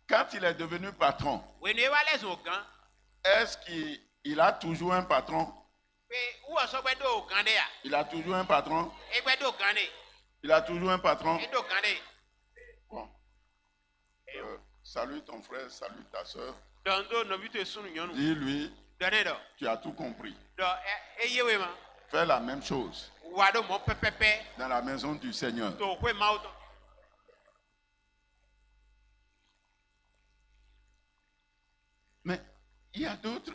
quand il est devenu patron, We ne wa les o gan. est-ce qu'il a toujours un patron? Pe u o so gbe do o gan de ya. Il a toujours un patron? E gbe do gan de. Il a toujours un patron? E do gan de. Bon. Salue ton frère, salue ta soeur. Dondo no bito sunu nyonu. Dis-lui, Donne do. tu as tout compris. Do e yewe ma. Fais la même chose Wa do mo pepepe. dans la maison du Seigneur. To kwe ma o to. Mais il y a d'autres.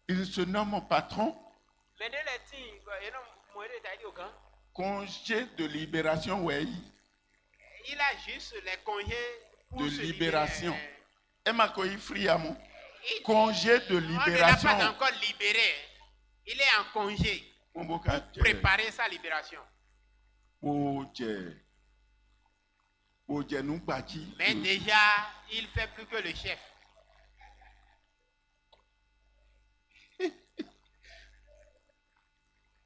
Ils se nomment patron, Mais de le tin e no mo de ta di o gan. congé de libération, ouais. Il a juste les congés pour De se libération. libérer. Et ma coï friamo. Il- Congé de On ne l'a libération. pas encore libéré. Il est en congé Mon beau pour quartier. préparer sa libération. Oje nous bâtit. Mais déjà, il fait plus que le chef.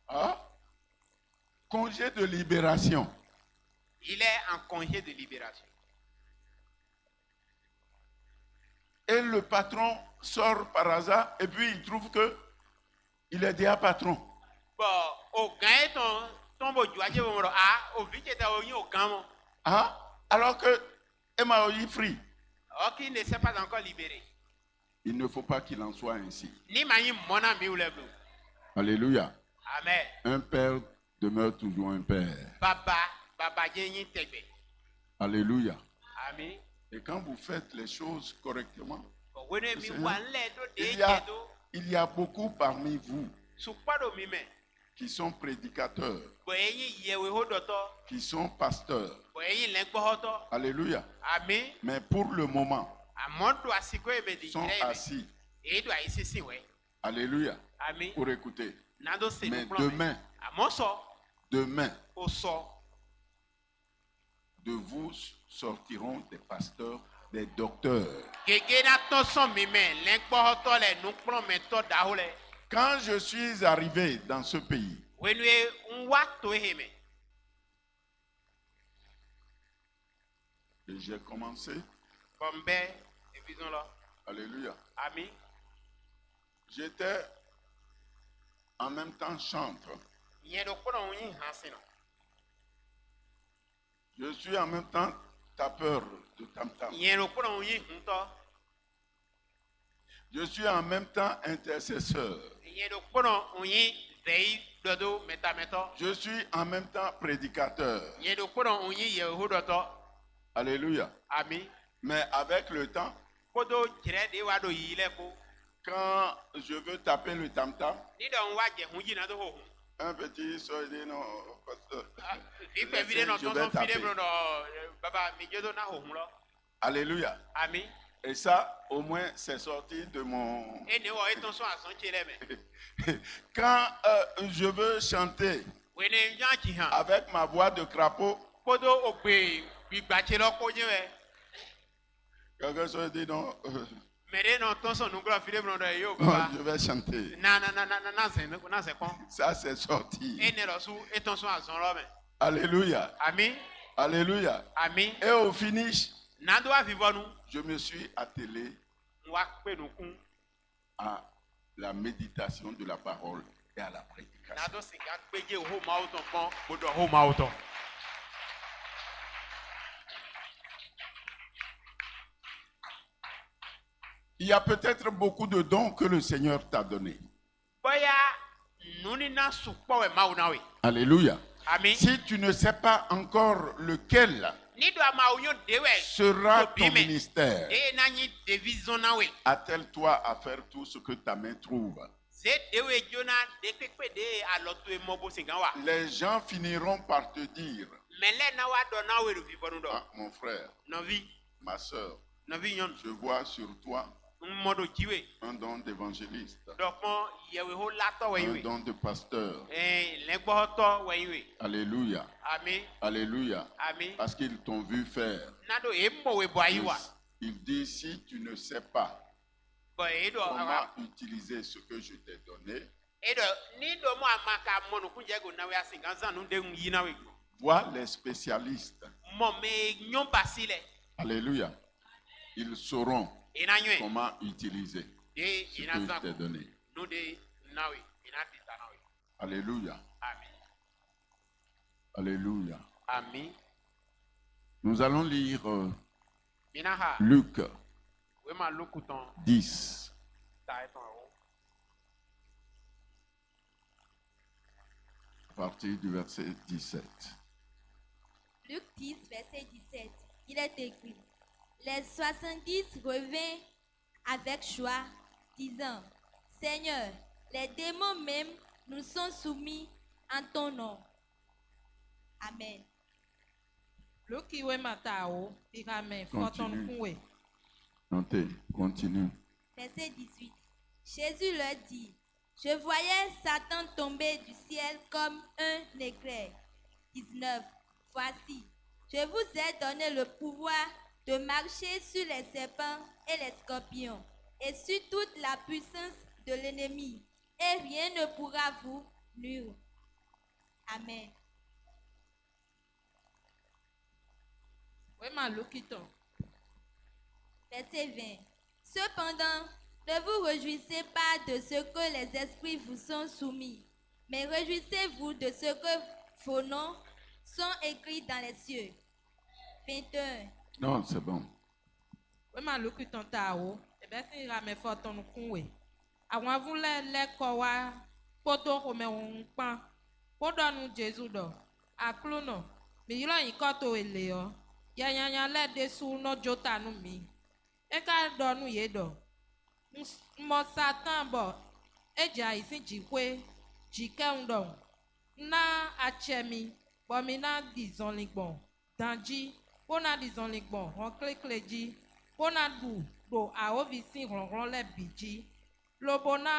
Ah? Congé de libération. Il est en congé de libération. Et le patron sort par hasard et puis il trouve que il est déjà patron. Bon, au gain ton beau joie, au vite au gain. Ah? Alors que Emma free. Qui ne s'est pas encore libéré. Il ne faut pas qu'il en soit ainsi. Ni mani mon ami ou le bleu. Alléluia. Amen. Un père demeure toujours un père. Baba, yin tebe. Alléluia. Amen. Et quand vous faites les choses correctement, When mi Seigneur, wan le do de il y a beaucoup parmi vous Supado mi me. qui sont prédicateurs, Boyin yewe hodoto. qui sont pasteurs. Boyin lengbo hoto. Alléluia. Amen. Mais pour le moment, Amondo asiko e me di ils sont jire me. assis. E do aisisi we. Alléluia. Amen. Pour écouter. Nando se Mais no plan. demain, Amoso demain, o so. de vous sortiront des pasteurs, des docteurs. Gege na to son mi me lengbo hoto le nu plan me to da ho le. Quand je suis arrivé dans ce pays, When we nwa to he me. et j'ai commencé, Bombe e vision là. alléluia, Amen. j'étais en même temps chantre. Yen do ko no yin hansi no. Je suis en même temps tapeur de tam-tam. Yen do ko no yin hunto. Je suis en même temps intercesseur. Yen do ko no yin vei dodo metameto. Je suis en même temps prédicateur. Yen do ko no yin yehodoto. Alléluia. Amen. Mais avec le temps, Kodo jire de wa do yi le ko. quand je veux taper le tam-tam, Ni do wa je hun yi na do ho. Un petit soeur dit non, pasteur. Vipe Laissez, vide non je ton vais son fide taper. bro no baba mi jedo na ho lo. Alléluia. Ami. Et ça, au moins, c'est sorti de mon... E ne wo e ton son ason chele me. Quand je veux chanter We ne njan ki han. avec ma voix de crapaud, Kodo ogbe gbigba che lo ko yin we. quelqu'un se dit non, Me de non ton son nugro fide bro no yo non, baba. je vais chanter. Na se kon. Ça, c'est sorti. E ne lo su e ton son ason lo me. Alléluia. Ami. Alléluia. Ami. Et au finish, Na do avivo nu. je me suis attelé Wa pe nu kun. à la méditation de la parole et à la prédication. Na do singa peje ho ma o ton pon bodo ho ma o ton. Il y a peut-être beaucoup de dons que le Seigneur t'a donnés. Boya nuni na supo we ma o na we. Alléluia. Ami. Si tu ne sais pas encore lequel Ni do ama o yon de we. sera ton ministère, E na nyi division na we. attelle-toi à faire tout ce que ta main trouve. Se de we jona de pepe de aloto e mo bo singa wa. Les gens finiront par te dire, Mele na wa do na we ru vivo nu do. ah, mon frère, No vi, ma soeur, no vi yon. je vois sur toi Modo jiwe. un don d'évangéliste, Dokon yewe ho lato we un we. don de pasteur. Le gbo to we we. Alléluia. Ami, Alléluia. ami. Parce qu'ils t'ont vu faire. Na do e mo we bo ayiwa. Il dit, si tu ne sais pas Bo e do comment utiliser ce que je t'ai donné, Edo ni do mo amaka mo no kunje go na we asinga zan no de yi na we. vois les spécialistes. Mo me nyon basile. Alléluia. Ils sauront Ina nyon. comment utiliser De ce ina que je zan t'ai donné. no de na we. Ina tita na we. Alléluia. Amen. Alléluia. Ami. Nous allons lire Ina ha. Luc We ma lokuton 10, ta eton o. à partir du verset 17. Luc 10, verset 17. Il est écrit: Les 70 revinrent avec joie, disant: Seigneur, les démons même nous sont soumis en ton nom. Amen. Luki we matao, irame foton Continue. kuwe. Notez, continue. Verset 18. Jésus leur dit: Je voyais Satan tomber du ciel comme un éclair. 19. Voici, je vous ai donné le pouvoir de marcher sur les serpents et les scorpions et sur toute la puissance de l'ennemi, et rien ne pourra vous nuire. Amen. We ma lukiton. Verset 20. Cependant, ne vous réjouissez pas de ce que les esprits vous sont soumis, mais réjouissez-vous de ce que vos noms sont écrits dans les cieux. 21. Non, c'est bon. We ma lukiton tao. Ebe si irame foton kuwe. Àwọn avúnlẹ̀ lẹ́kọ̀ọ́ wa kótó kòmẹ̀ òun pọ́n kódọ̀ nu Jésù dọ̀ àkúlùnà mìíràn yìí kọ́ tó èlé ọ́ yẹnyẹnyẹ lẹ́ẹ̀dẹ́ sùn lọ́jọ́ tànú mi ẹ̀ka dọ̀nù yé dọ̀ mọ̀ sátán bọ̀ ẹ̀jẹ̀ àìsí jìkwé jìkẹ́hùn dọ̀ ná àtsẹ̀mí bọ̀mí ná dìzọ́nlìgbọ̀n dànjí kó ná dìzọ́nlìgbọ̀n hàn kílékílé jí kó ná dù do àwòfi sí hànhàn lẹ́bì jí lobona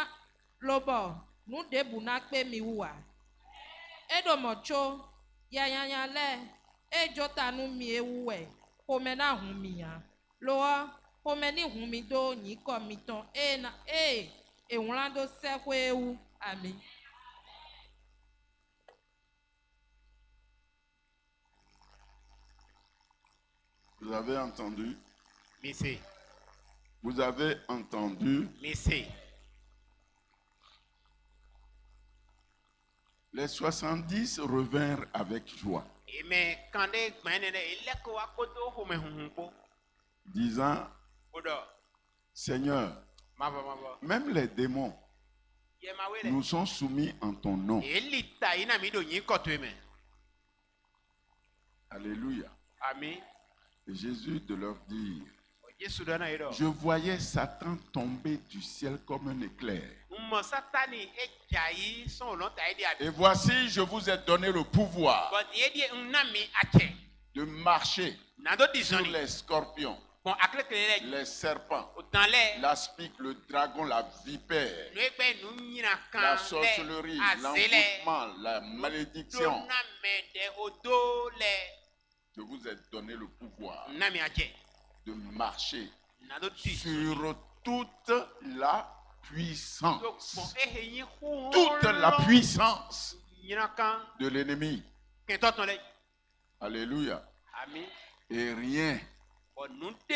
lobo nudebu na kpe mi wua edomotso yanyanya le ejota nu mi ewuwe kome na hun mi ya lowo kome ni hun mi do nyikɔ mi tɔn na ehunla do sɛko ewu ami. Vous avez entendu? Missé. Vous avez entendu? Missé. Les 70 revinrent avec joie, Mais quand les gmanes il est quoi kodo ho me hunpo. disant, Odo. Seigneur, Mava. même les démons Ye ma wele. nous sont soumis en ton nom. Elita ina mi do yin koto me. Alléluia. Ami. Et Jésus de leur dire, Yesu dɔ na yi dɔ. Je voyais Satan tomber du ciel comme un éclair. Mɔ Satani edza yi sɔn olɔn ta yi di abi. Et voici, je vous ai donné le pouvoir Bɔn die di nnami atsɛ. de marcher Nado di sur zɔni. les scorpions, Bɔn akilekele lɛ. les serpents, O tan lɛ. l'aspic, le dragon, la vipère, Nu egbe nu nyina kan la lɛ. sorcellerie, Aze lɛ. l'envoûtement, la malédiction. Dona mɛ de o do lɛ. Je vous ai donné le pouvoir Nnami atsɛ. de marcher Nado di zɔni. sur toute la puissance. Bɔn ehe yi hu. Toute la puissance Nyina kan de l'ennemi. kɛntɛ tɔn lɛ. Alléluia. Ami. Et rien Bɔn nu de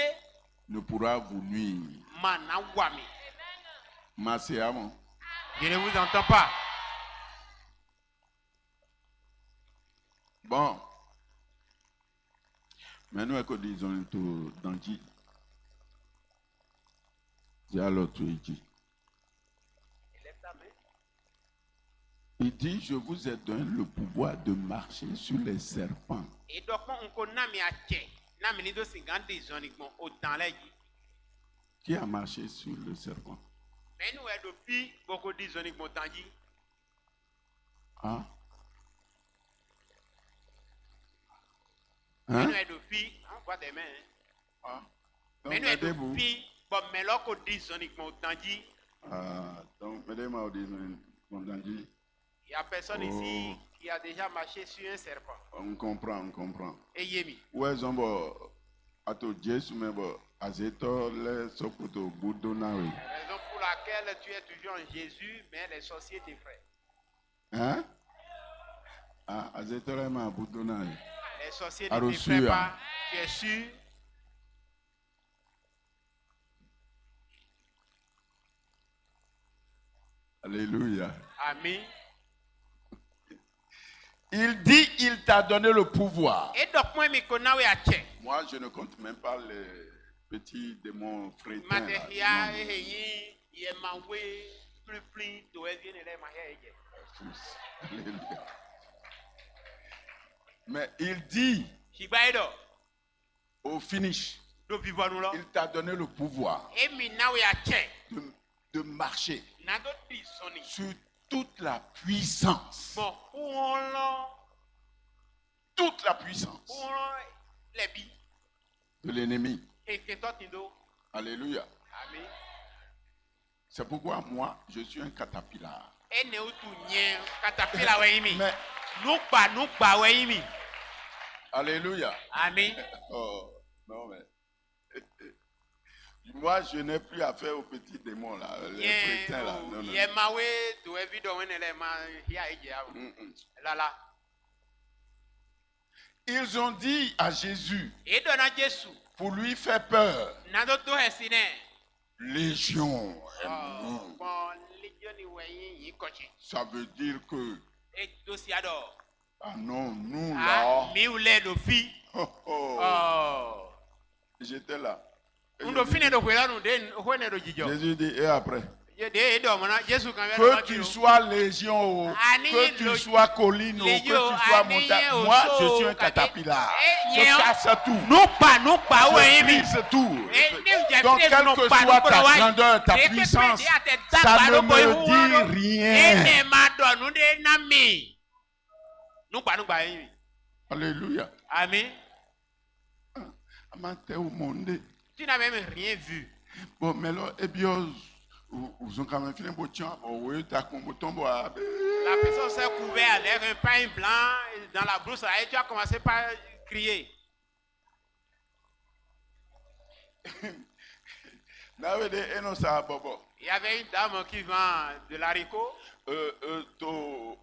ne pourra vous nuire. ma na wa mi. Maséamo. Je ne vous entends pas. Bon. Maintenant que disons tout dans qui? C'est alors tu es qui? Il dit, je vous ai donné le pouvoir de marcher sur les serpents. Et donc, on connaît nami ache. Nami ni do singante zoni bon autant là yi. Qui a marché sur le serpent? Mais nous est depuis beaucoup de zoni bon tangi. Hein? Mais Hein? nous est depuis on voit des mains. Ah. Mais Donc, nous est aidez-vous. depuis bon mais là qu'on dit zoni bon tangi. Ah, donc, aidez-moi, on dit, Il y a personne Oh. ici qui a déjà marché sur un serpent. on comprend, on comprend. Et yemi. Où est-ce qu'on va Jésus, mais bon, Azeto, les sopoto, Boudonawi. Raison pour laquelle tu es toujours en Jésus, mais les sorciers t'effraient. Hein? Ah, Azeto, les ma Boudonawi. Les sorciers A ne reçu, t'effraient hein. pas. Tu es sûr? Alléluia. Amen. Il dit, il t'a donné le pouvoir. Et donc moi me connais we ache. Moi, je ne compte même pas les petits démons frétins. là. Matehia Non, non. eheyi ye mawe plus to evie ne le ma heje. Tous. Alléluia. Mais il dit, Shibaido au finish, do vivre nous là. il t'a donné le pouvoir Et mi na we ache. de marcher Na do di soni. sur toute la puissance. Bon, on Toute la puissance les bi de l'ennemi. et que toi tindo. Alléluia. Amen. C'est pourquoi moi, je suis un caterpillar. E ne utu nye katapila we yimi. Mais, Nukba we yimi. alléluia. Amen. Oh, non, mais. Moi, je n'ai plus affaire aux petits démons là, les chrétiens là. Non, non. Ye mawe do evido wene le ma hia eje awo. Lala. Ils ont dit à Jésus, E do na Jesu. pour lui faire peur, Na do to hesine. Légion. Bon, legioni we yin yin kochi. Ça veut dire que, E do si ado. ah non, nous Ah, là, mi ule do fi. oh, oh, Oh. j'étais là. Et Undo je fine dis- do kwela nu de hwene do jijo. Jésus dit, et après? Je de do mona Jesu kan we Que tu sois légion, ou Ani que tu lo- sois colline, ou que Légion, tu sois ani montagne, o moi so, je suis un kate- caterpillar. Eh, Je nyeo. casse tout. Nukba we Je yimi. brise tout. Eh, ni Donc, ujafite quelle que nukba, soit ta nukba wa- grandeur, ta Eh, puissance, pepe, ate ça dagba ne lo boy me huwano. dit rien. Ene ma do nu de na mi. Nukba yimi. Alléluia. Amen. Amante au monde. Tu n'as même rien vu. Bon, mais là, et bien, vous ont quand même fait un beau tien. Oui, t'as comme bouton bois. La personne s'est couverte avec un pain blanc dans la brousse et tu as commencé par crier. Il y avait une dame qui vend de l'haricot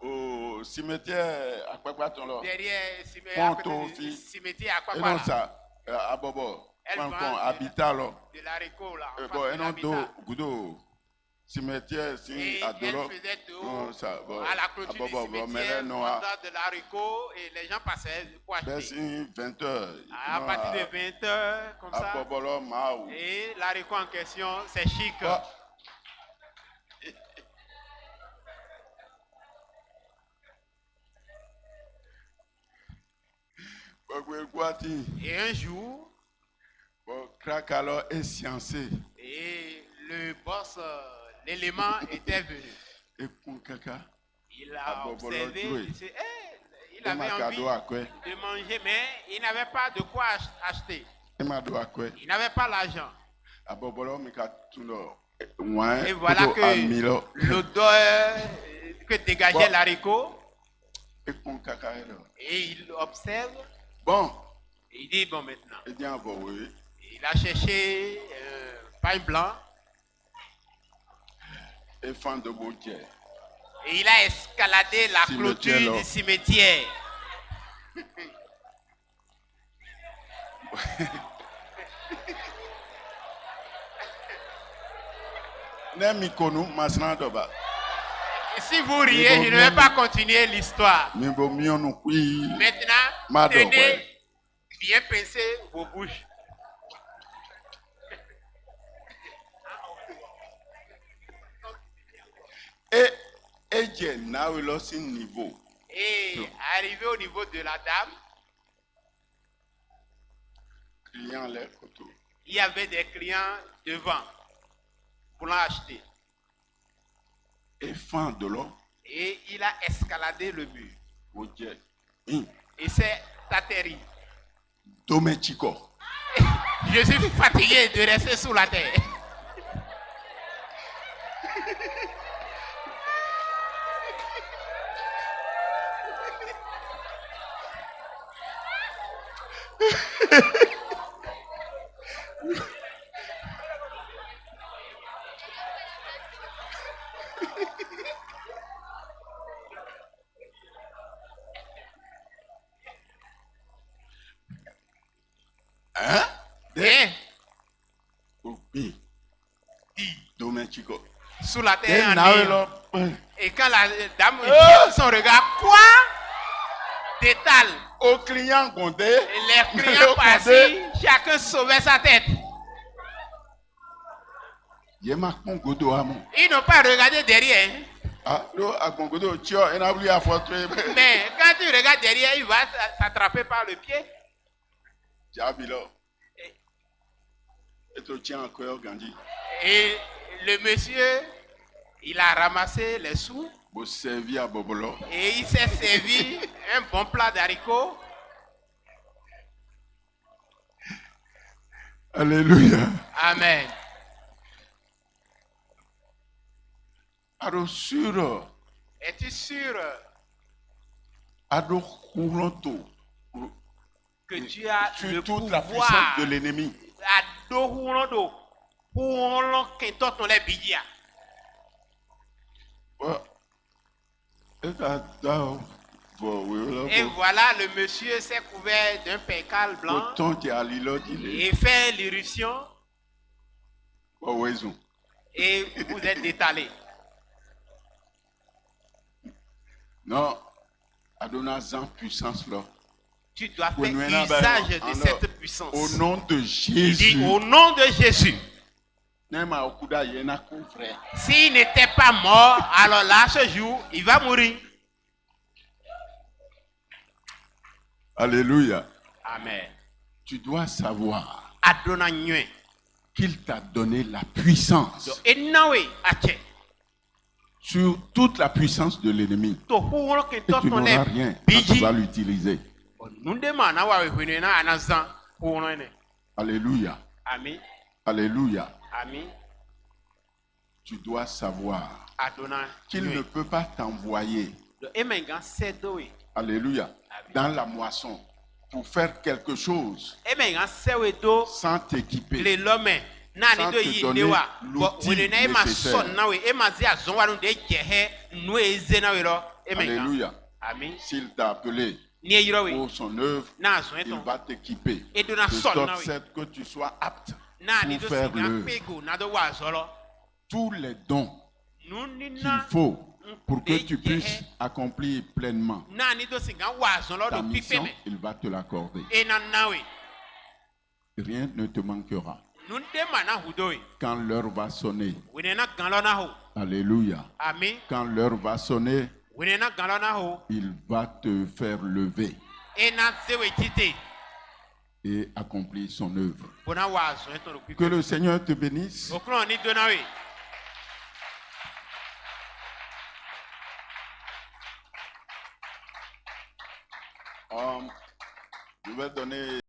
Au cimetière, à quoi ton là? derrière Ponto, le fille. cimetière à quoi Et non, ça, à Bobo. Elle Quand vend on habite là. de l'haricot là. en face Bon, de et non, l'habitat. Goudo, cimetière, si, Et à elle Dolo. faisait tout Non, ça, bon, à la clôture du Bobo, bon, mais cimetière, non, vendant de l'haricot et les gens passaient pour ben, acheter. si, 20 heures. À partir de 20 heures, comme À ça. Bobo, là, Maou. Et l'haricot en question, c'est chic. Ah. Bon, Et un jour, bon, craque alors est sciencé. Et le boss, l'élément était venu. Et pour caca, Il Ah, a bon, observé, bon, il s'est- il et ma avait envie cadeau à quoi? de manger, mais il n'avait pas de quoi acheter. Et ma doigt à quoi? Il n'avait pas l'argent. Ah, bon, bon, mais quand tout le ouais, Et voilà plutôt à Milo. que l'odeur que dégageait Bon. l'haricot, Et pour caca, alors. et il observe, Bon, et il dit, bon maintenant, et bien, bon, oui. il a cherché pain blanc, Et fan de Gautier. et il a escaladé la Cimetière, clôture là. du cimetière. Nemikonou, masna doba. Et si vous riez, je ne vais pas continuer l'histoire. Mais bon, mieux nous, oui. Maintenant, Madame, tenez, ouais. bien pincer vos bouches. Et j'ai now lost niveau. Et arrivé au niveau de la dame, Client les photos. il y avait des clients devant pour l'acheter. Et fan de l'eau. Et il a escaladé le mur. Gautier. Et c'est atterri. Dometico. Je suis fatigué de rester sous la terre. Hein? Et Oui. Dometico. sous la Et terre, now en là. et quand la dame jette son regard, quoi? Détale. Au client Gondé. Et les clients passés, chacun sauvait sa tête. Yé ma congodo à mon. Ils n'ont pas regardé derrière. Ah, lo à congodo, tio, et n'a voulu à foutre. Mais quand tu regardes derrière, il va t'attraper par le pied. Jabilo. Et tu tiens encore Gandhi. Et le monsieur, il a ramassé les sous Vous servi à Bobolo. et il s'est servi un bon plat d'haricots. Alléluia. Amen. Alors sur. Es-tu sûr Alors couranto. que tu as Sur le toute la pouvoir puissance de l'ennemi. à dos hurondo, huron kento ton les bidia. Et voilà, le monsieur s'est couvert d'un percal blanc autant que Alilo dit. et fait l'irruption Oh, oui, et vous êtes détalé. non. Adonazan puissance là. Tu dois Oui, faire nous, usage de alors, cette puissance. Au nom de Il Jésus. dit au nom de Jésus. Nema okuda yena kun frère. S'il n'était pas mort, alors là, ce jour, il va mourir. Alléluia. Amen. Tu dois savoir Adona nyue. qu'il t'a donné la puissance Et nawe ache. sur toute la puissance de l'ennemi. To huron Et kento tu ton n'auras les rien quand tu biji. vas l'utiliser. Nunde ma na wa wehune na anazan huron ene. Alléluia. Amen. Alléluia. Amen. Tu dois savoir Adona qu'il ne nyue. peut pas t'envoyer. Emengan sedoe. Alléluia. Dans la moisson pour faire quelque chose Emengan sewe do sans t'équiper. le lome. Na ni Sans do te yi donner dewa. l'outil Wene na ema nécessaire. son na we ema zi azon wa de jehe nu eze na we lo. Emengan. Alléluia. Amen. S'il t'a appelé Ni yiro we. pour son œuvre, Na azon il eton. va t'équiper. Et de la De sonne, sorte oui. fait que tu sois apte Na ni pour do faire singa l'œuvre. pego na do wa zolo. Tous les dons Nuni qu'il na faut pour que tu puisses accomplir pleinement na ni do singa wa zolo ta do mission, pipeme. il va te l'accorder. E na nawe. Rien ne te manquera. Nun de mana hudoe. Quand l'heure va sonner, Wene na ganlo na ho. alléluia. Amen. Quand l'heure va sonner, Wene na ganlo na ho. il va te faire lever. E na zewe tite. et accomplir son œuvre. Bona wa zo eto ro Que le Seigneur te bénisse. Okron ni dona we. Je vais donner